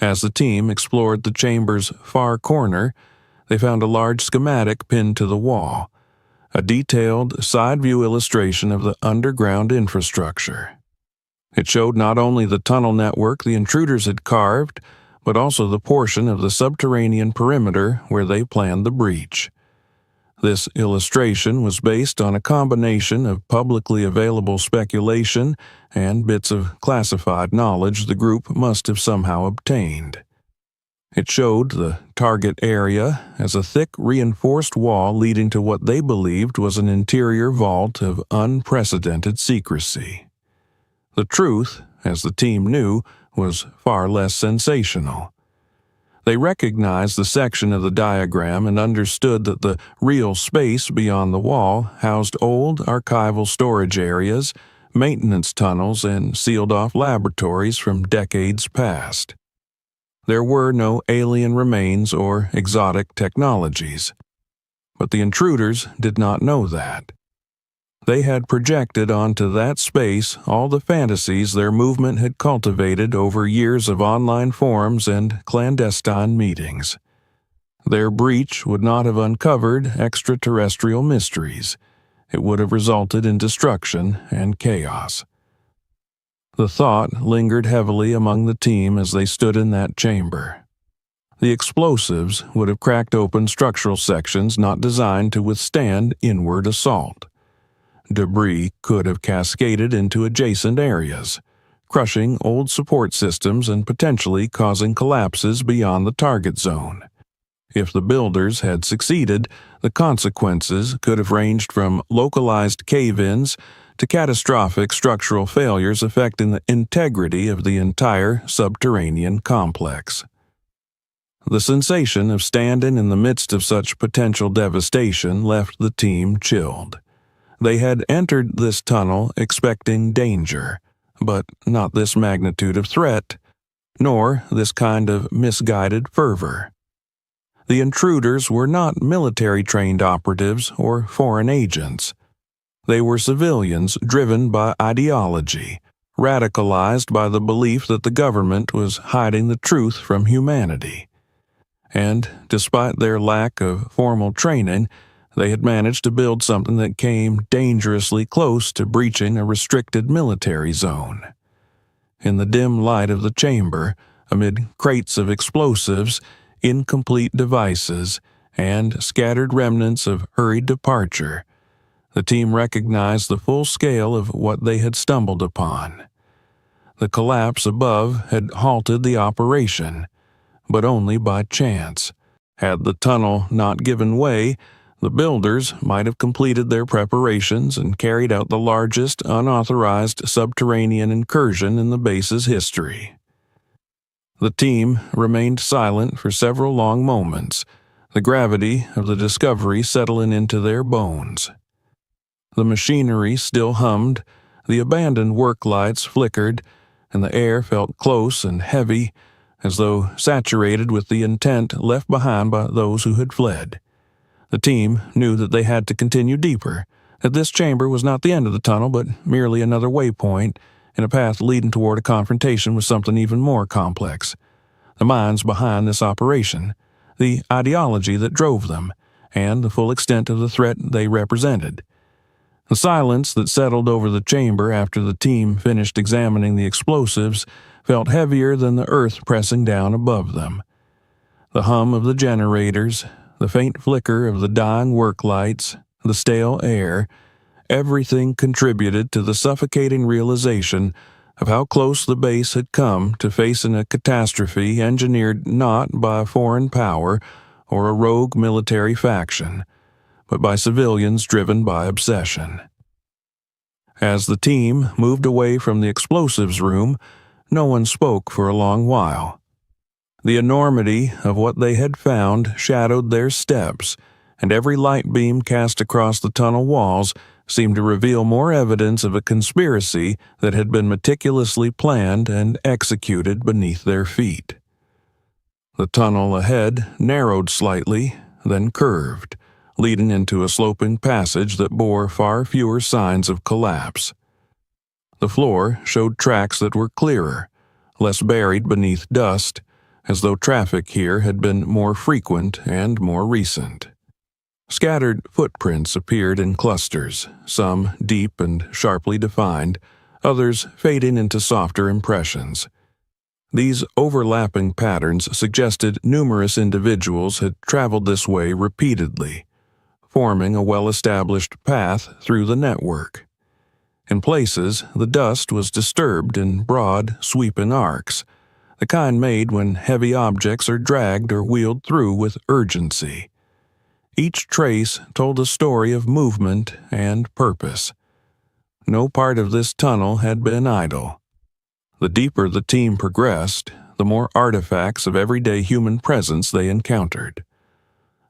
Speaker 1: As the team explored the chamber's far corner, they found a large schematic pinned to the wall, a detailed side-view illustration of the underground infrastructure. It showed not only the tunnel network the intruders had carved, but also the portion of the subterranean perimeter where they planned the breach. This illustration was based on a combination of publicly available speculation and bits of classified knowledge the group must have somehow obtained. It showed the target area as a thick reinforced wall leading to what they believed was an interior vault of unprecedented secrecy. The truth, as the team knew, was far less sensational. They recognized the section of the diagram and understood that the real space beyond the wall housed old archival storage areas, maintenance tunnels, and sealed-off laboratories from decades past. There were no alien remains or exotic technologies, but the intruders did not know that. They had projected onto that space all the fantasies their movement had cultivated over years of online forums and clandestine meetings. Their breach would not have uncovered extraterrestrial mysteries. It would have resulted in destruction and chaos. The thought lingered heavily among the team as they stood in that chamber. The explosives would have cracked open structural sections not designed to withstand inward assault. Debris could have cascaded into adjacent areas, crushing old support systems and potentially causing collapses beyond the target zone. If the builders had succeeded, the consequences could have ranged from localized cave-ins to catastrophic structural failures affecting the integrity of the entire subterranean complex. The sensation of standing in the midst of such potential devastation left the team chilled. They had entered this tunnel expecting danger, but not this magnitude of threat, nor this kind of misguided fervor. The intruders were not military-trained operatives or foreign agents. They were civilians driven by ideology, radicalized by the belief that the government was hiding the truth from humanity. And, despite their lack of formal training, they had managed to build something that came dangerously close to breaching a restricted military zone. In the dim light of the chamber, amid crates of explosives, incomplete devices, and scattered remnants of hurried departure, the team recognized the full scale of what they had stumbled upon. The collapse above had halted the operation, but only by chance. Had the tunnel not given way, the builders might have completed their preparations and carried out the largest unauthorized subterranean incursion in the base's history. The team remained silent for several long moments, the gravity of the discovery settling into their bones. The machinery still hummed, the abandoned work lights flickered, and the air felt close and heavy, as though saturated with the intent left behind by those who had fled. The team knew that they had to continue deeper, that this chamber was not the end of the tunnel, but merely another waypoint in a path leading toward a confrontation with something even more complex. The minds behind this operation, the ideology that drove them, and the full extent of the threat they represented. The silence that settled over the chamber after the team finished examining the explosives felt heavier than the earth pressing down above them. The hum of the generators, the faint flicker of the dying work lights, the stale air, everything contributed to the suffocating realization of how close the base had come to facing a catastrophe engineered not by a foreign power or a rogue military faction, but by civilians driven by obsession. As the team moved away from the explosives room, no one spoke for a long while. The enormity of what they had found shadowed their steps, and every light beam cast across the tunnel walls seemed to reveal more evidence of a conspiracy that had been meticulously planned and executed beneath their feet. The tunnel ahead narrowed slightly, then curved, leading into a sloping passage that bore far fewer signs of collapse. The floor showed tracks that were clearer, less buried beneath dust, as though traffic here had been more frequent and more recent. Scattered footprints appeared in clusters, some deep and sharply defined, others fading into softer impressions. These overlapping patterns suggested numerous individuals had traveled this way repeatedly, forming a well-established path through the network. In places, the dust was disturbed in broad, sweeping arcs, the kind made when heavy objects are dragged or wheeled through with urgency. Each trace told a story of movement and purpose. No part of this tunnel had been idle. The deeper the team progressed, the more artifacts of everyday human presence they encountered.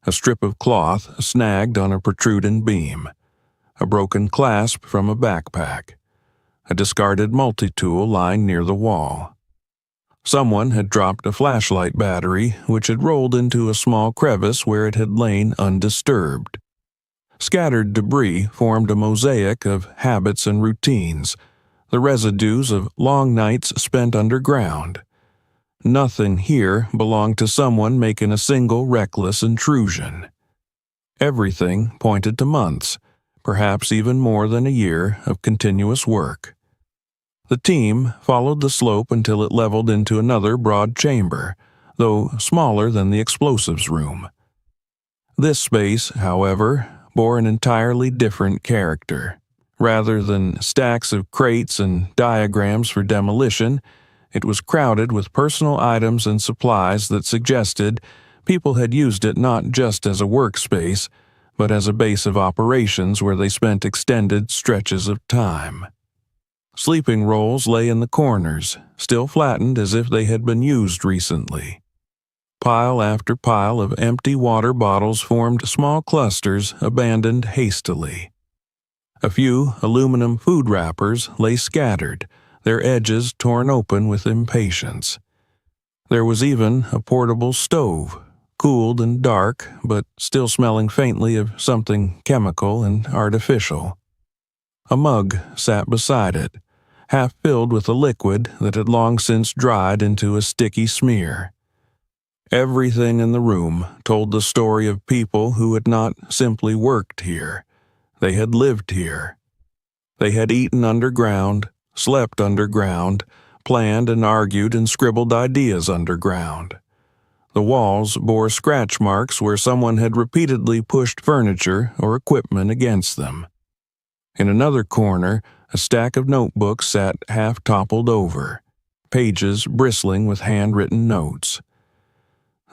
Speaker 1: A strip of cloth snagged on a protruding beam, a broken clasp from a backpack, a discarded multi-tool lying near the wall. Someone had dropped a flashlight battery, which had rolled into a small crevice where it had lain undisturbed. Scattered debris formed a mosaic of habits and routines, the residues of long nights spent underground. Nothing here belonged to someone making a single reckless intrusion. Everything pointed to months, perhaps even more than a year, of continuous work. The team followed the slope until it leveled into another broad chamber, though smaller than the explosives room. This space, however, bore an entirely different character. Rather than stacks of crates and diagrams for demolition, it was crowded with personal items and supplies that suggested people had used it not just as a workspace, but as a base of operations where they spent extended stretches of time. Sleeping rolls lay in the corners, still flattened as if they had been used recently. Pile after pile of empty water bottles formed small clusters abandoned hastily. A few aluminum food wrappers lay scattered, their edges torn open with impatience. There was even a portable stove, cooled and dark, but still smelling faintly of something chemical and artificial. A mug sat beside it, half filled with a liquid that had long since dried into a sticky smear. Everything in the room told the story of people who had not simply worked here. They had lived here. They had eaten underground, slept underground, planned and argued and scribbled ideas underground. The walls bore scratch marks where someone had repeatedly pushed furniture or equipment against them. In another corner, a stack of notebooks sat half-toppled over, pages bristling with handwritten notes.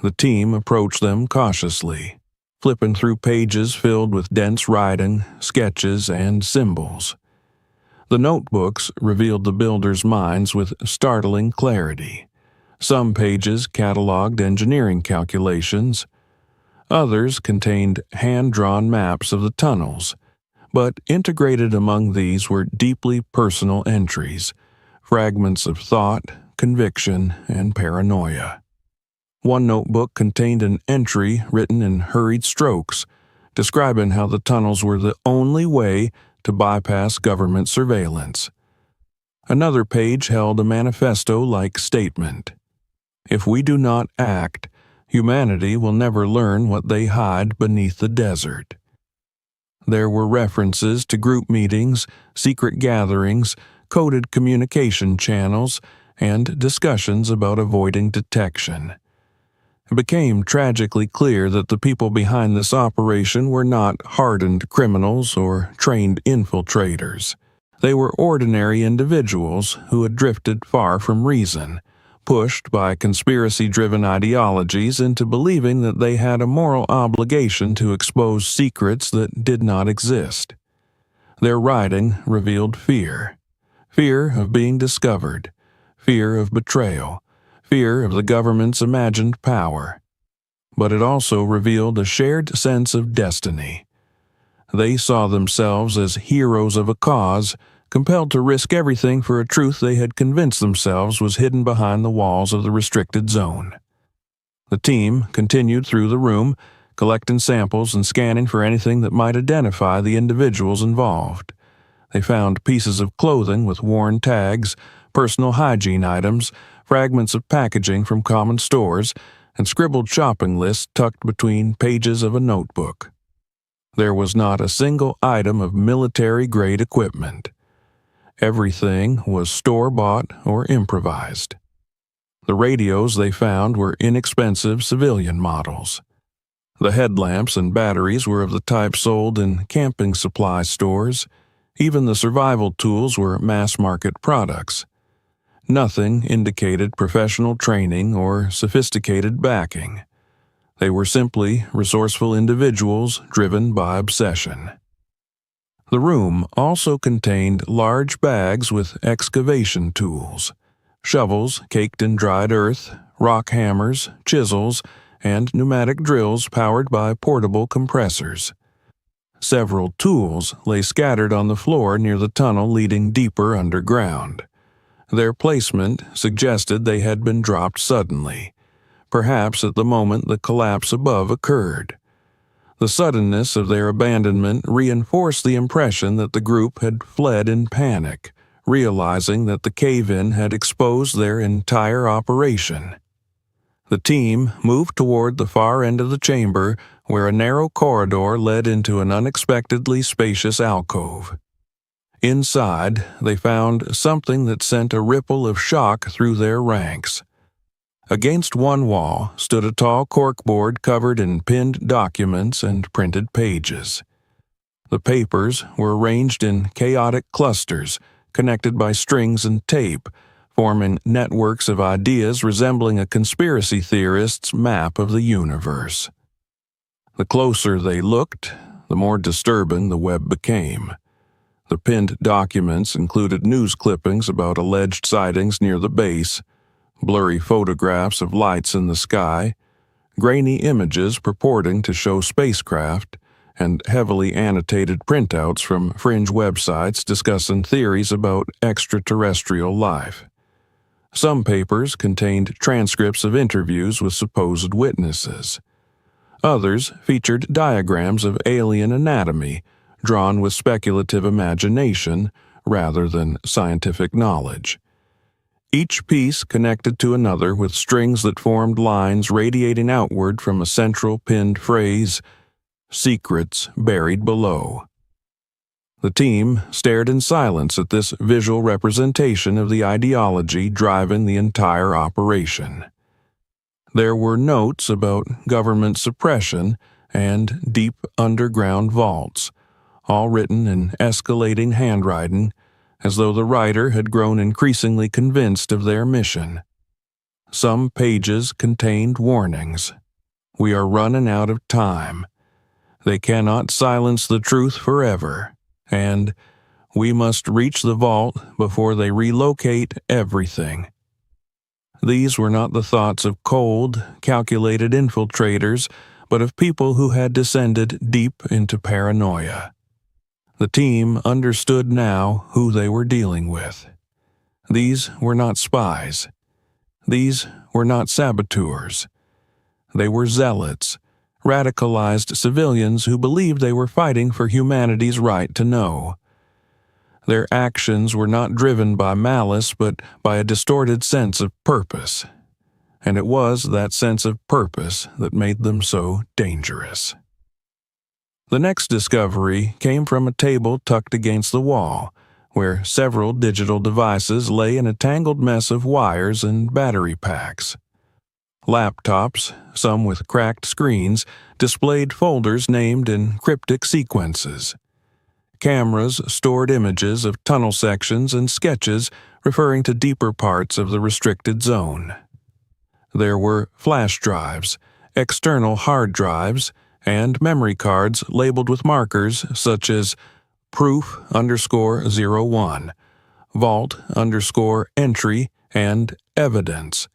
Speaker 1: The team approached them cautiously, flipping through pages filled with dense writing, sketches, and symbols. The notebooks revealed the builders' minds with startling clarity. Some pages cataloged engineering calculations. Others contained hand-drawn maps of the tunnels, but integrated among these were deeply personal entries, fragments of thought, conviction, and paranoia. One notebook contained an entry written in hurried strokes, describing how the tunnels were the only way to bypass government surveillance. Another page held a manifesto-like statement. If we do not act, humanity will never learn what they hide beneath the desert. There were references to group meetings, secret gatherings, coded communication channels, and discussions about avoiding detection. It became tragically clear that the people behind this operation were not hardened criminals or trained infiltrators. They were ordinary individuals who had drifted far from reason, pushed by conspiracy-driven ideologies into believing that they had a moral obligation to expose secrets that did not exist. Their writing revealed fear. Fear of being discovered, fear of betrayal, fear of the government's imagined power. But it also revealed a shared sense of destiny. They saw themselves as heroes of a cause, compelled to risk everything for a truth they had convinced themselves was hidden behind the walls of the restricted zone. The team continued through the room, collecting samples and scanning for anything that might identify the individuals involved. They found pieces of clothing with worn tags, personal hygiene items, fragments of packaging from common stores, and scribbled shopping lists tucked between pages of a notebook. There was not a single item of military-grade equipment. Everything was store-bought or improvised. The radios they found were inexpensive civilian models. The headlamps and batteries were of the type sold in camping supply stores. Even the survival tools were mass-market products. Nothing indicated professional training or sophisticated backing. They were simply resourceful individuals driven by obsession. The room also contained large bags with excavation tools, shovels caked in dried earth, rock hammers, chisels, and pneumatic drills powered by portable compressors. Several tools lay scattered on the floor near the tunnel leading deeper underground. Their placement suggested they had been dropped suddenly, perhaps at the moment the collapse above occurred. The suddenness of their abandonment reinforced the impression that the group had fled in panic, realizing that the cave-in had exposed their entire operation. The team moved toward the far end of the chamber, where a narrow corridor led into an unexpectedly spacious alcove. Inside, they found something that sent a ripple of shock through their ranks. Against one wall stood a tall corkboard covered in pinned documents and printed pages. The papers were arranged in chaotic clusters, connected by strings and tape, forming networks of ideas resembling a conspiracy theorist's map of the universe. The closer they looked, the more disturbing the web became. The pinned documents included news clippings about alleged sightings near the base, blurry photographs of lights in the sky, grainy images purporting to show spacecraft, and heavily annotated printouts from fringe websites discussing theories about extraterrestrial life. Some papers contained transcripts of interviews with supposed witnesses. Others featured diagrams of alien anatomy, drawn with speculative imagination rather than scientific knowledge. Each piece connected to another with strings that formed lines radiating outward from a central pinned phrase, "Secrets buried below." The team stared in silence at this visual representation of the ideology driving the entire operation. There were notes about government suppression and deep underground vaults, all written in escalating handwriting, as though the writer had grown increasingly convinced of their mission. Some pages contained warnings. "We are running out of time. They cannot silence the truth forever," and "We must reach the vault before they relocate everything." These were not the thoughts of cold, calculated infiltrators, but of people who had descended deep into paranoia. The team understood now who they were dealing with. These were not spies. These were not saboteurs. They were zealots, radicalized civilians who believed they were fighting for humanity's right to know. Their actions were not driven by malice but by a distorted sense of purpose, and it was that sense of purpose that made them so dangerous. The next discovery came from a table tucked against the wall, where several digital devices lay in a tangled mess of wires and battery packs. Laptops, some with cracked screens, displayed folders named in cryptic sequences. Cameras stored images of tunnel sections and sketches referring to deeper parts of the restricted zone. There were flash drives, external hard drives, and memory cards labeled with markers such as proof_01, vault_entry, and evidence.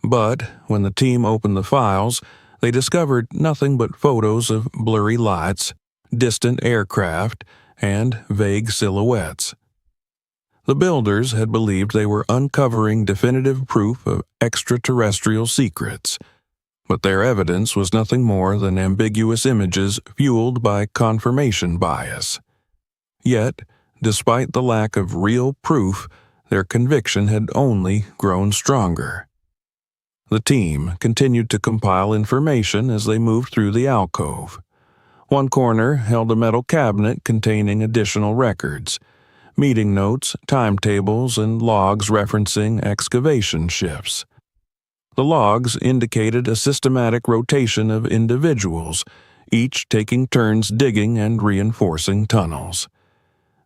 Speaker 1: But when the team opened the files, they discovered nothing but photos of blurry lights, distant aircraft, and vague silhouettes. The builders had believed they were uncovering definitive proof of extraterrestrial secrets, but their evidence was nothing more than ambiguous images fueled by confirmation bias. Yet, despite the lack of real proof, their conviction had only grown stronger. The team continued to compile information as they moved through the alcove. One corner held a metal cabinet containing additional records, meeting notes, timetables, and logs referencing excavation shifts. The logs indicated a systematic rotation of individuals, each taking turns digging and reinforcing tunnels.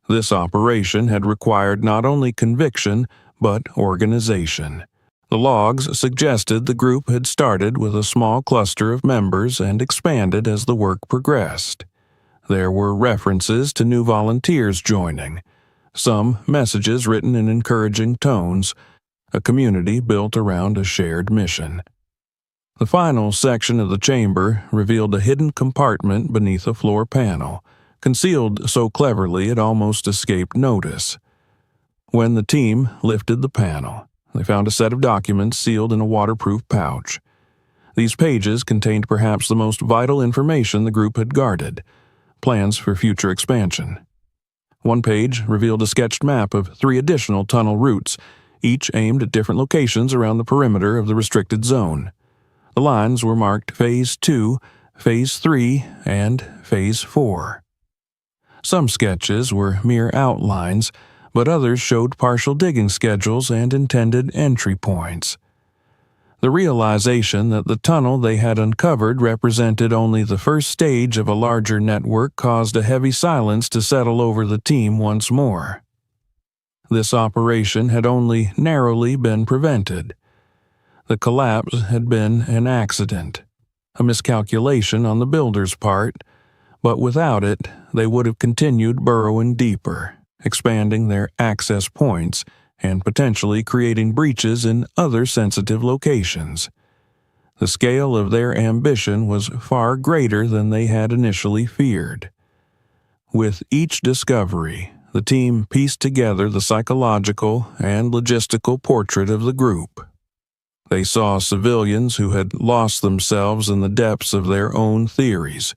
Speaker 1: This operation had required not only conviction, but organization. The logs suggested the group had started with a small cluster of members and expanded as the work progressed. There were references to new volunteers joining, some messages written in encouraging tones, a community built around a shared mission. The final section of the chamber revealed a hidden compartment beneath a floor panel, concealed so cleverly it almost escaped notice. When the team lifted the panel, they found a set of documents sealed in a waterproof pouch. These pages contained perhaps the most vital information the group had guarded: plans for future expansion. One page revealed a sketched map of 3 additional tunnel routes, each aimed at different locations around the perimeter of the restricted zone. The lines were marked Phase 2, Phase 3, and Phase 4. Some sketches were mere outlines, but others showed partial digging schedules and intended entry points. The realization that the tunnel they had uncovered represented only the first stage of a larger network caused a heavy silence to settle over the team once more. This operation had only narrowly been prevented. The collapse had been an accident, a miscalculation on the builders' part, but without it, they would have continued burrowing deeper, expanding their access points, and potentially creating breaches in other sensitive locations. The scale of their ambition was far greater than they had initially feared. With each discovery, the team pieced together the psychological and logistical portrait of the group. They saw civilians who had lost themselves in the depths of their own theories,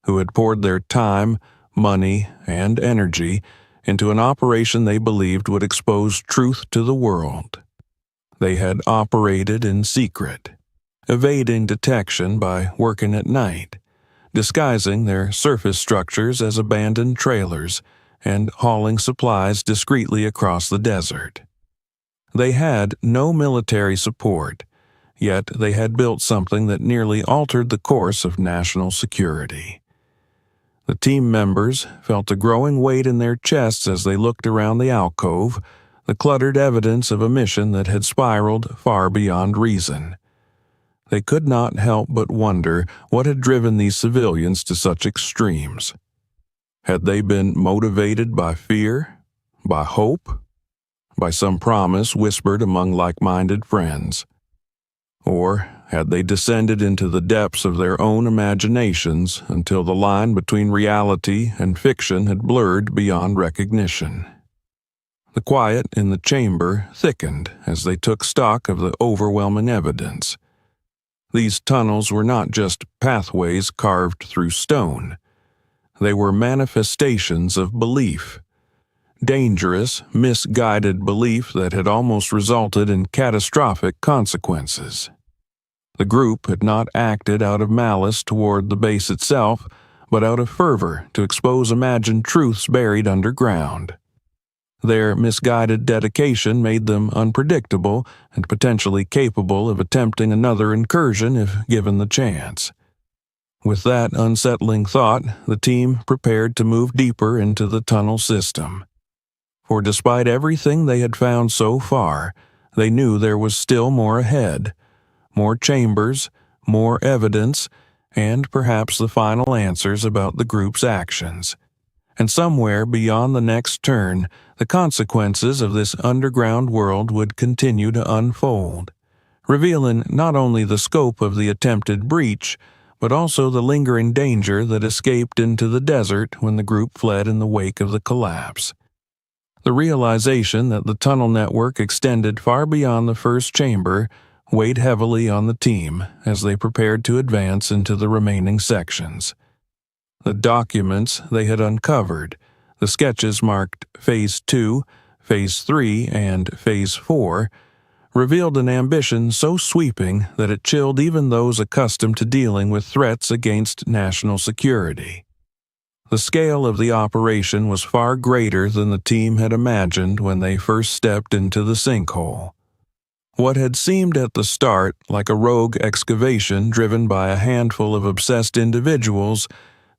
Speaker 1: who had poured their time, money, and energy into an operation they believed would expose truth to the world. They had operated in secret, evading detection by working at night, disguising their surface structures as abandoned trailers, and hauling supplies discreetly across the desert. They had no military support, yet they had built something that nearly altered the course of national security. The team members felt a growing weight in their chests as they looked around the alcove, the cluttered evidence of a mission that had spiraled far beyond reason. They could not help but wonder what had driven these civilians to such extremes. Had they been motivated by fear, by hope, by some promise whispered among like-minded friends? Or had they descended into the depths of their own imaginations until the line between reality and fiction had blurred beyond recognition? The quiet in the chamber thickened as they took stock of the overwhelming evidence. These tunnels were not just pathways carved through stone. They were manifestations of belief. Dangerous, misguided belief that had almost resulted in catastrophic consequences. The group had not acted out of malice toward the base itself, but out of fervor to expose imagined truths buried underground. Their misguided dedication made them unpredictable and potentially capable of attempting another incursion if given the chance. With that unsettling thought, the team prepared to move deeper into the tunnel system. For despite everything they had found so far, they knew there was still more ahead, more chambers, more evidence, and perhaps the final answers about the group's actions. And somewhere beyond the next turn, the consequences of this underground world would continue to unfold, revealing not only the scope of the attempted breach, but also the lingering danger that escaped into the desert when the group fled in the wake of the collapse. The realization that the tunnel network extended far beyond the first chamber weighed heavily on the team as they prepared to advance into the remaining sections. The documents they had uncovered, the sketches marked Phase 2, Phase 3, and Phase 4, revealed an ambition so sweeping that it chilled even those accustomed to dealing with threats against national security. The scale of the operation was far greater than the team had imagined when they first stepped into the sinkhole. What had seemed at the start like a rogue excavation driven by a handful of obsessed individuals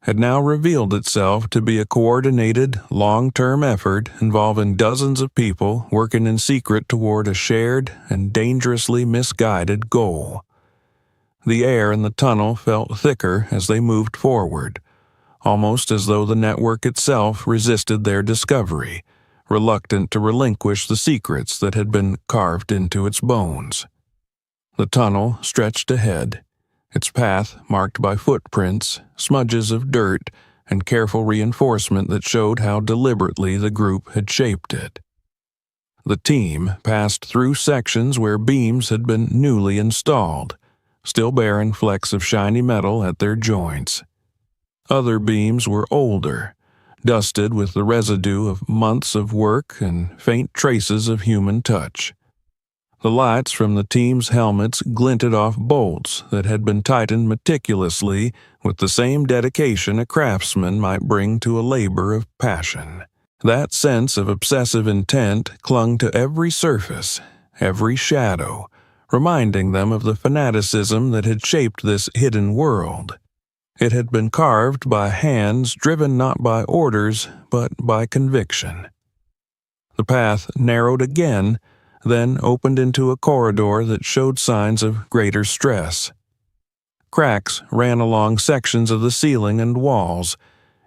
Speaker 1: had now revealed itself to be a coordinated, long-term effort involving dozens of people working in secret toward a shared and dangerously misguided goal. The air in the tunnel felt thicker as they moved forward, almost as though the network itself resisted their discovery, reluctant to relinquish the secrets that had been carved into its bones. The tunnel stretched ahead, its path marked by footprints, smudges of dirt, and careful reinforcement that showed how deliberately the group had shaped it. The team passed through sections where beams had been newly installed, still bearing flecks of shiny metal at their joints. Other beams were older, dusted with the residue of months of work and faint traces of human touch. The lights from the team's helmets glinted off bolts that had been tightened meticulously with the same dedication a craftsman might bring to a labor of passion. That sense of obsessive intent clung to every surface, every shadow, reminding them of the fanaticism that had shaped this hidden world. It had been carved by hands driven not by orders, but by conviction. The path narrowed again, then opened into a corridor that showed signs of greater stress. Cracks ran along sections of the ceiling and walls,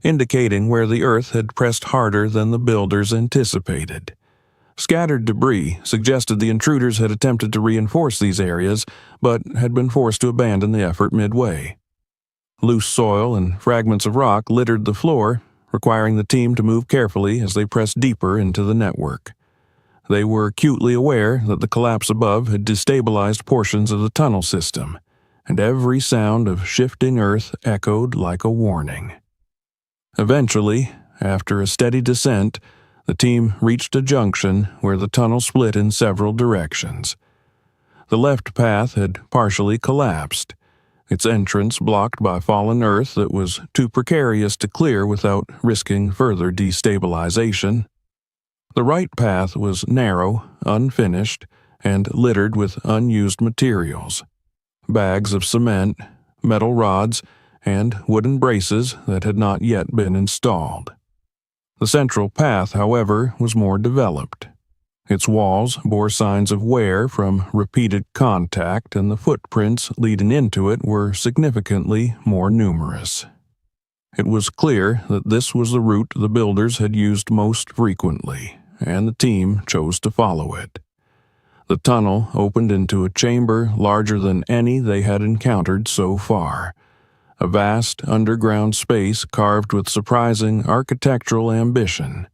Speaker 1: indicating where the earth had pressed harder than the builders anticipated. Scattered debris suggested the intruders had attempted to reinforce these areas, but had been forced to abandon the effort midway. Loose soil and fragments of rock littered the floor, requiring the team to move carefully as they pressed deeper into the network. They were acutely aware that the collapse above had destabilized portions of the tunnel system, and every sound of shifting earth echoed like a warning. Eventually, after a steady descent, the team reached a junction where the tunnel split in several directions. The left path had partially collapsed, its entrance blocked by fallen earth that was too precarious to clear without risking further destabilization. The right path was narrow, unfinished, and littered with unused materials. Bags of cement, metal rods, and wooden braces that had not yet been installed. The central path, however, was more developed. Its walls bore signs of wear from repeated contact, and the footprints leading into it were significantly more numerous. It was clear that this was the route the builders had used most frequently, and the team chose to follow it. The tunnel opened into a chamber larger than any they had encountered so far, a vast underground space carved with surprising architectural ambition.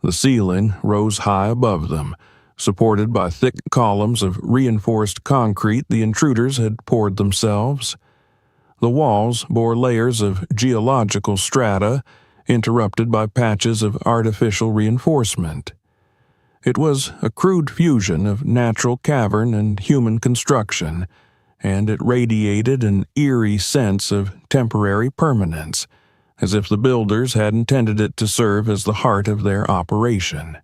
Speaker 1: The ceiling rose high above them, supported by thick columns of reinforced concrete the intruders had poured themselves. The walls bore layers of geological strata, interrupted by patches of artificial reinforcement. It was a crude fusion of natural cavern and human construction, and it radiated an eerie sense of temporary permanence, as if the builders had intended it to serve as the heart of their operation.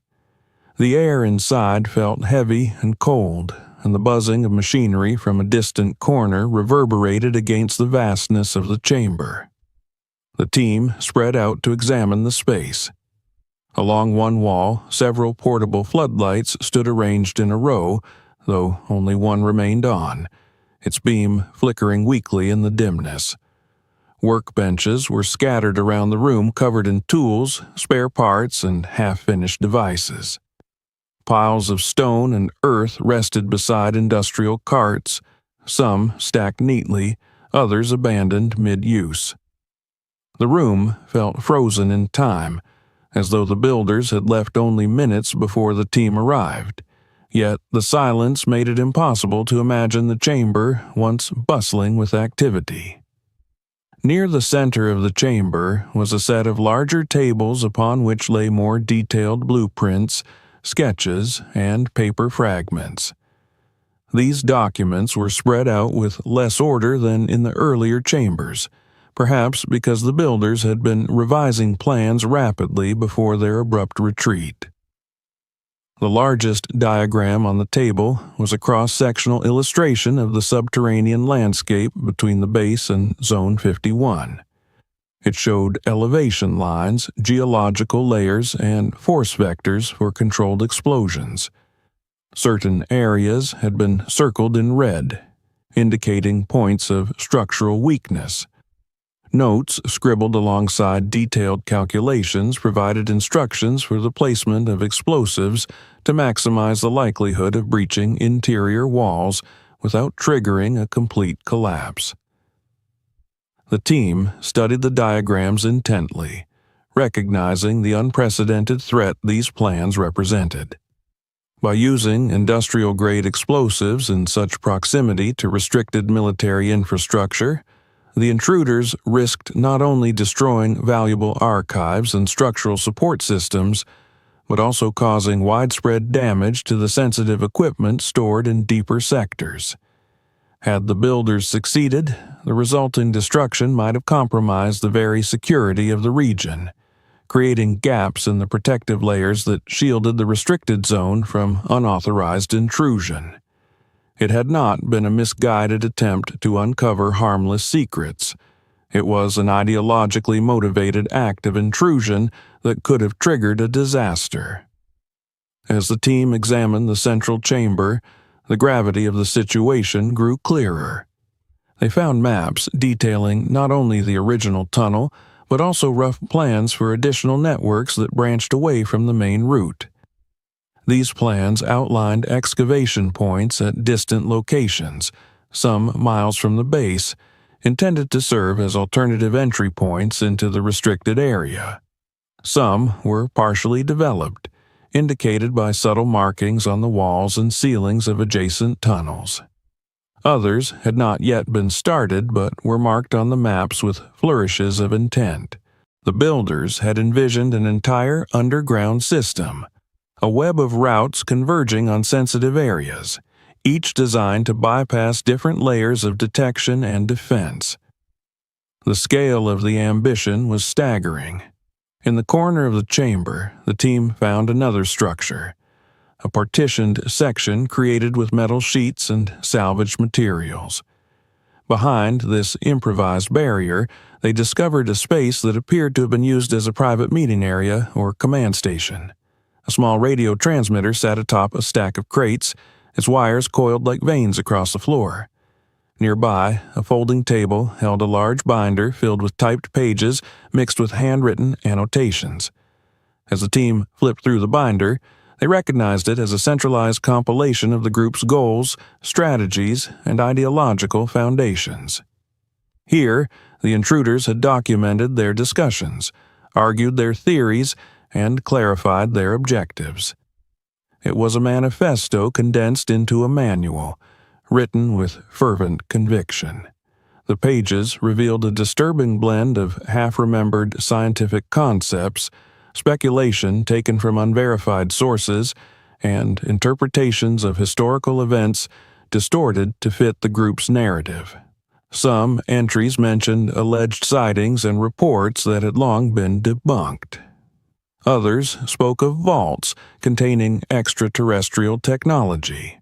Speaker 1: The air inside felt heavy and cold, and the buzzing of machinery from a distant corner reverberated against the vastness of the chamber. The team spread out to examine the space. Along one wall, several portable floodlights stood arranged in a row, though only one remained on, its beam flickering weakly in the dimness. Workbenches were scattered around the room covered in tools, spare parts, and half-finished devices. Piles of stone and earth rested beside industrial carts, some stacked neatly, others abandoned mid-use. The room felt frozen in time, as though the builders had left only minutes before the team arrived, yet the silence made it impossible to imagine the chamber once bustling with activity. Near the center of the chamber was a set of larger tables upon which lay more detailed blueprints, sketches, and paper fragments. These documents were spread out with less order than in the earlier chambers, perhaps because the builders had been revising plans rapidly before their abrupt retreat. The largest diagram on the table was a cross-sectional illustration of the subterranean landscape between the base and Zone 51. It showed elevation lines, geological layers, and force vectors for controlled explosions. Certain areas had been circled in red, indicating points of structural weakness. Notes scribbled alongside detailed calculations provided instructions for the placement of explosives to maximize the likelihood of breaching interior walls without triggering a complete collapse. The team studied the diagrams intently, recognizing the unprecedented threat these plans represented. By using industrial-grade explosives in such proximity to restricted military infrastructure, the intruders risked not only destroying valuable archives and structural support systems, but also causing widespread damage to the sensitive equipment stored in deeper sectors. Had the builders succeeded, the resulting destruction might have compromised the very security of the region, creating gaps in the protective layers that shielded the restricted zone from unauthorized intrusion. It had not been a misguided attempt to uncover harmless secrets. It was an ideologically motivated act of intrusion that could have triggered a disaster. As the team examined the central chamber, the gravity of the situation grew clearer. They found maps detailing not only the original tunnel, but also rough plans for additional networks that branched away from the main route. These plans outlined excavation points at distant locations, some miles from the base, intended to serve as alternative entry points into the restricted area. Some were partially developed, indicated by subtle markings on the walls and ceilings of adjacent tunnels. Others had not yet been started but were marked on the maps with flourishes of intent. The builders had envisioned an entire underground system, a web of routes converging on sensitive areas, each designed to bypass different layers of detection and defense. The scale of the ambition was staggering. In the corner of the chamber, the team found another structure, a partitioned section created with metal sheets and salvaged materials. Behind this improvised barrier, they discovered a space that appeared to have been used as a private meeting area or command station. A small radio transmitter sat atop a stack of crates, its wires coiled like veins across the floor. Nearby, a folding table held a large binder filled with typed pages mixed with handwritten annotations. As the team flipped through the binder, they recognized it as a centralized compilation of the group's goals, strategies, and ideological foundations. Here, the intruders had documented their discussions, argued their theories, and clarified their objectives. It was a manifesto condensed into a manual, written with fervent conviction. The pages revealed a disturbing blend of half-remembered scientific concepts, speculation taken from unverified sources, and interpretations of historical events distorted to fit the group's narrative. Some entries mentioned alleged sightings and reports that had long been debunked. Others spoke of vaults containing extraterrestrial technology.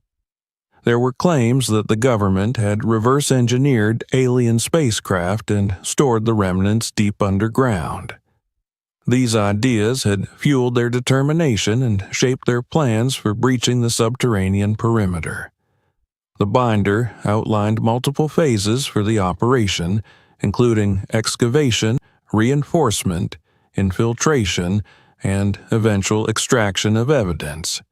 Speaker 1: There were claims that the government had reverse-engineered alien spacecraft and stored the remnants deep underground. These ideas had fueled their determination and shaped their plans for breaching the subterranean perimeter. The binder outlined multiple phases for the operation, including excavation, reinforcement, infiltration, and eventual extraction of evidence.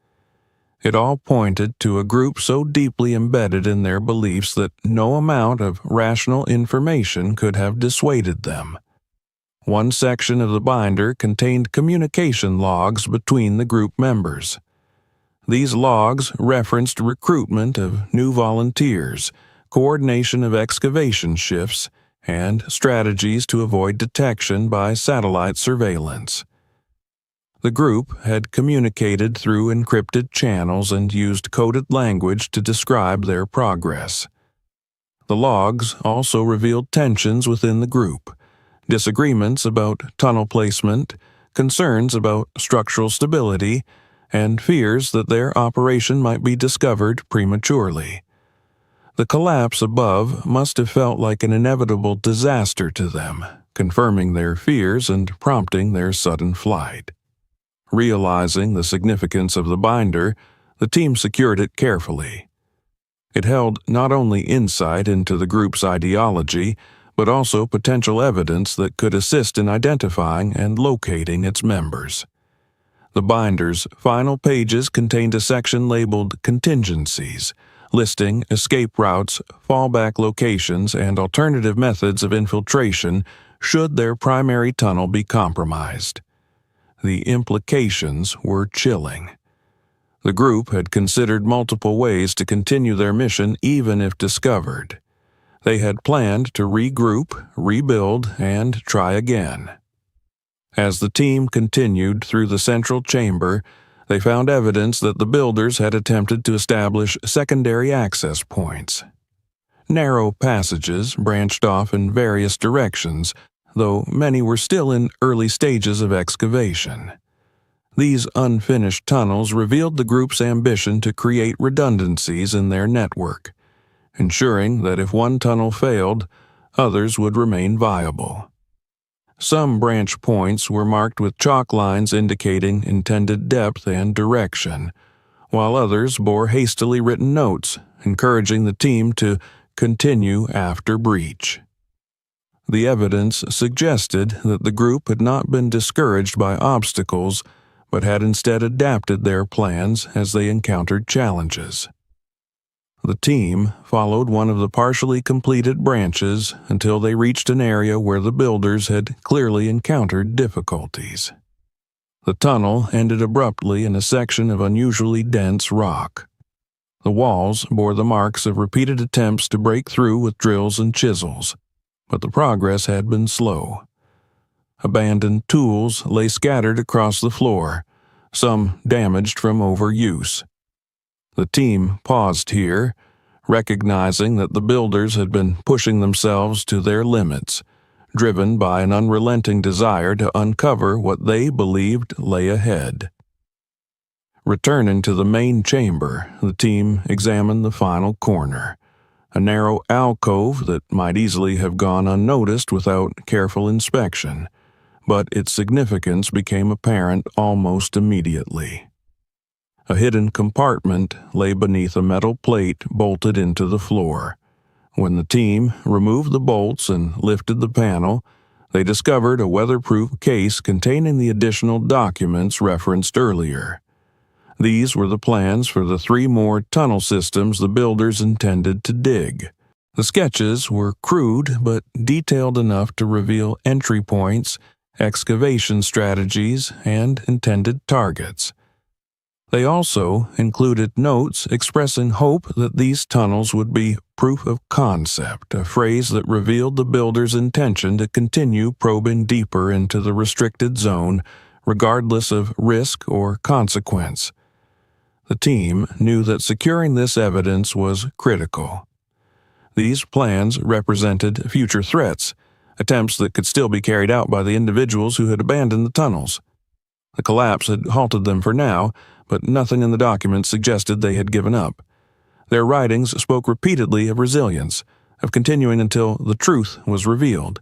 Speaker 1: It all pointed to a group so deeply embedded in their beliefs that no amount of rational information could have dissuaded them. One section of the binder contained communication logs between the group members. These logs referenced recruitment of new volunteers, coordination of excavation shifts, and strategies to avoid detection by satellite surveillance. The group had communicated through encrypted channels and used coded language to describe their progress. The logs also revealed tensions within the group, disagreements about tunnel placement, concerns about structural stability, and fears that their operation might be discovered prematurely. The collapse above must have felt like an inevitable disaster to them, confirming their fears and prompting their sudden flight. Realizing the significance of the binder, the team secured it carefully. It held not only insight into the group's ideology, but also potential evidence that could assist in identifying and locating its members. The binder's final pages contained a section labeled Contingencies, listing escape routes, fallback locations, and alternative methods of infiltration should their primary tunnel be compromised. The implications were chilling. The group had considered multiple ways to continue their mission even if discovered. They had planned to regroup, rebuild, and try again. As the team continued through the central chamber, they found evidence that the builders had attempted to establish secondary access points. Narrow passages branched off in various directions, though many were still in early stages of excavation. These unfinished tunnels revealed the group's ambition to create redundancies in their network, ensuring that if one tunnel failed, others would remain viable. Some branch points were marked with chalk lines indicating intended depth and direction, while others bore hastily written notes encouraging the team to continue after breach. The evidence suggested that the group had not been discouraged by obstacles, but had instead adapted their plans as they encountered challenges. The team followed one of the partially completed branches until they reached an area where the builders had clearly encountered difficulties. The tunnel ended abruptly in a section of unusually dense rock. The walls bore the marks of repeated attempts to break through with drills and chisels, but the progress had been slow. Abandoned tools lay scattered across the floor, some damaged from overuse. The team paused here, recognizing that the builders had been pushing themselves to their limits, driven by an unrelenting desire to uncover what they believed lay ahead. Returning to the main chamber, the team examined the final corner, a narrow alcove that might easily have gone unnoticed without careful inspection, but its significance became apparent almost immediately. A hidden compartment lay beneath a metal plate bolted into the floor. When the team removed the bolts and lifted the panel, they discovered a weatherproof case containing the additional documents referenced earlier. These were the plans for the 3 more tunnel systems the builders intended to dig. The sketches were crude but detailed enough to reveal entry points, excavation strategies, and intended targets. They also included notes expressing hope that these tunnels would be proof of concept, a phrase that revealed the builders' intention to continue probing deeper into the restricted zone, regardless of risk or consequence. The team knew that securing this evidence was critical. These plans represented future threats, attempts that could still be carried out by the individuals who had abandoned the tunnels. The collapse had halted them for now, but nothing in the documents suggested they had given up. Their writings spoke repeatedly of resilience, of continuing until the truth was revealed.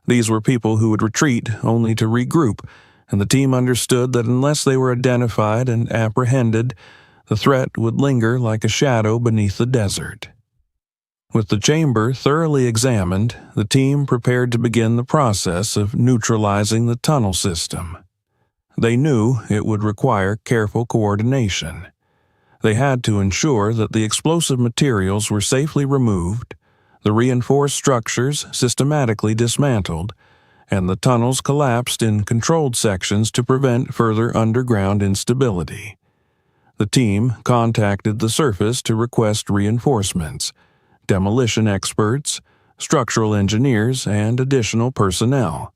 Speaker 1: These were people who would retreat only to regroup, and the team understood that unless they were identified and apprehended, the threat would linger like a shadow beneath the desert. With the chamber thoroughly examined, the team prepared to begin the process of neutralizing the tunnel system. They knew it would require careful coordination. They had to ensure that the explosive materials were safely removed, the reinforced structures systematically dismantled, and the tunnels collapsed in controlled sections to prevent further underground instability. The team contacted the surface to request reinforcements, demolition experts, structural engineers, and additional personnel.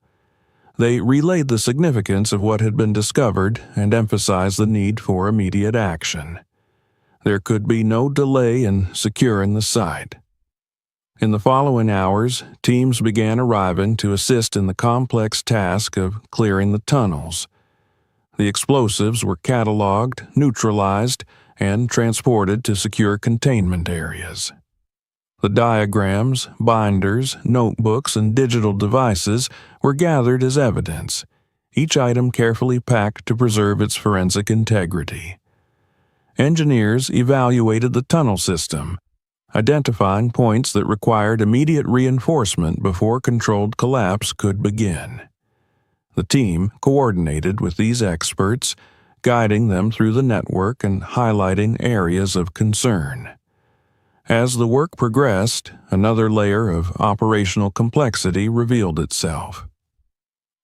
Speaker 1: They relayed the significance of what had been discovered and emphasized the need for immediate action. There could be no delay in securing the site. In the following hours, teams began arriving to assist in the complex task of clearing the tunnels. The explosives were cataloged, neutralized, and transported to secure containment areas. The diagrams, binders, notebooks, and digital devices were gathered as evidence, each item carefully packed to preserve its forensic integrity. Engineers evaluated the tunnel system, identifying points that required immediate reinforcement before controlled collapse could begin. The team coordinated with these experts, guiding them through the network and highlighting areas of concern. As the work progressed, another layer of operational complexity revealed itself.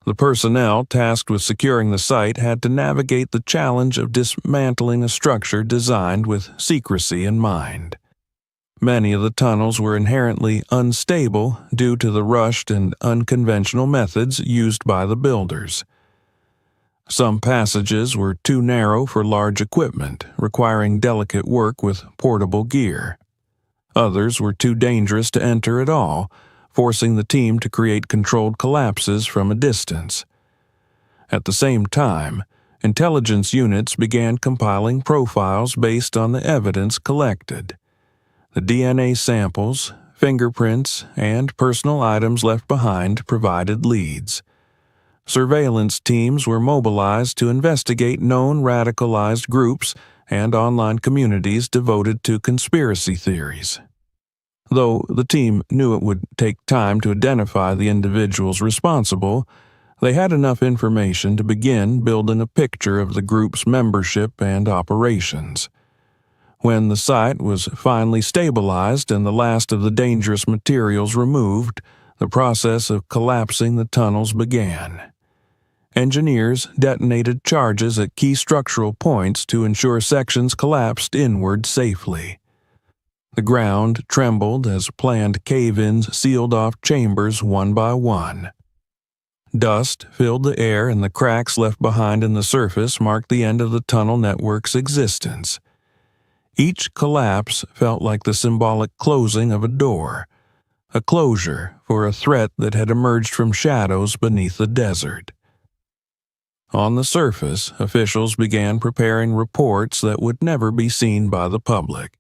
Speaker 1: The personnel tasked with securing the site had to navigate the challenge of dismantling a structure designed with secrecy in mind. Many of the tunnels were inherently unstable due to the rushed and unconventional methods used by the builders. Some passages were too narrow for large equipment, requiring delicate work with portable gear. Others were too dangerous to enter at all, forcing the team to create controlled collapses from a distance. At the same time, intelligence units began compiling profiles based on the evidence collected. The DNA samples, fingerprints, and personal items left behind provided leads. Surveillance teams were mobilized to investigate known radicalized groups and online communities devoted to conspiracy theories. Though the team knew it would take time to identify the individuals responsible, they had enough information to begin building a picture of the group's membership and operations. When the site was finally stabilized and the last of the dangerous materials removed, the process of collapsing the tunnels began. Engineers detonated charges at key structural points to ensure sections collapsed inward safely. The ground trembled as planned cave-ins sealed off chambers one by one. Dust filled the air, and the cracks left behind in the surface marked the end of the tunnel network's existence. Each collapse felt like the symbolic closing of a door, a closure for a threat that had emerged from shadows beneath the desert. On the surface, officials began preparing reports that would never be seen by the public.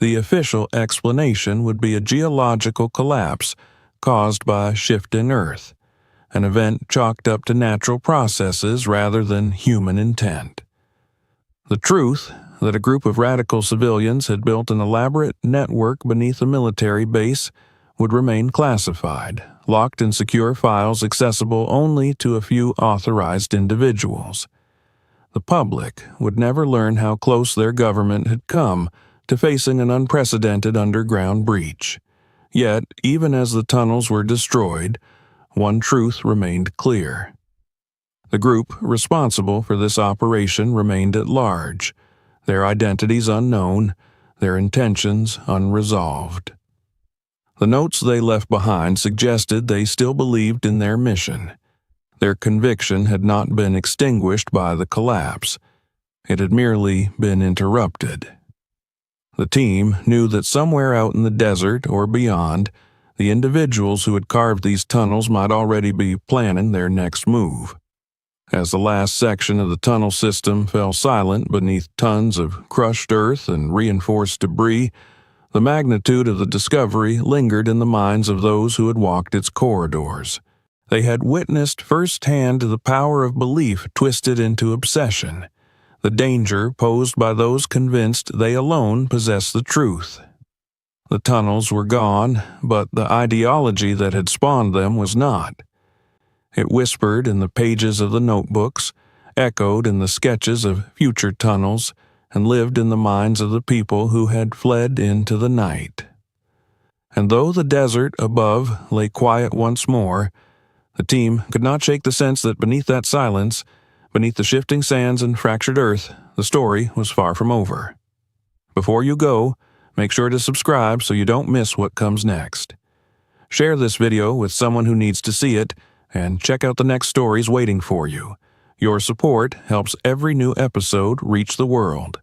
Speaker 1: The official explanation would be a geological collapse caused by a shift in Earth, an event chalked up to natural processes rather than human intent. The truth, that a group of radical civilians had built an elaborate network beneath a military base, would remain classified, locked in secure files accessible only to a few authorized individuals. The public would never learn how close their government had come to facing an unprecedented underground breach. Yet, even as the tunnels were destroyed, one truth remained clear. The group responsible for this operation remained at large, their identities unknown, their intentions unresolved. The notes they left behind suggested they still believed in their mission. Their conviction had not been extinguished by the collapse. It had merely been interrupted. The team knew that somewhere out in the desert or beyond, the individuals who had carved these tunnels might already be planning their next move. As the last section of the tunnel system fell silent beneath tons of crushed earth and reinforced debris, the magnitude of the discovery lingered in the minds of those who had walked its corridors. They had witnessed firsthand the power of belief twisted into obsession, the danger posed by those convinced they alone possessed the truth. The tunnels were gone, but the ideology that had spawned them was not. It whispered in the pages of the notebooks, echoed in the sketches of future tunnels, and lived in the minds of the people who had fled into the night. And though the desert above lay quiet once more, the team could not shake the sense that beneath that silence, beneath the shifting sands and fractured earth, the story was far from over. Before you go, make sure to subscribe so you don't miss what comes next. Share this video with someone who needs to see it, and check out the next stories waiting for you. Your support helps every new episode reach the world.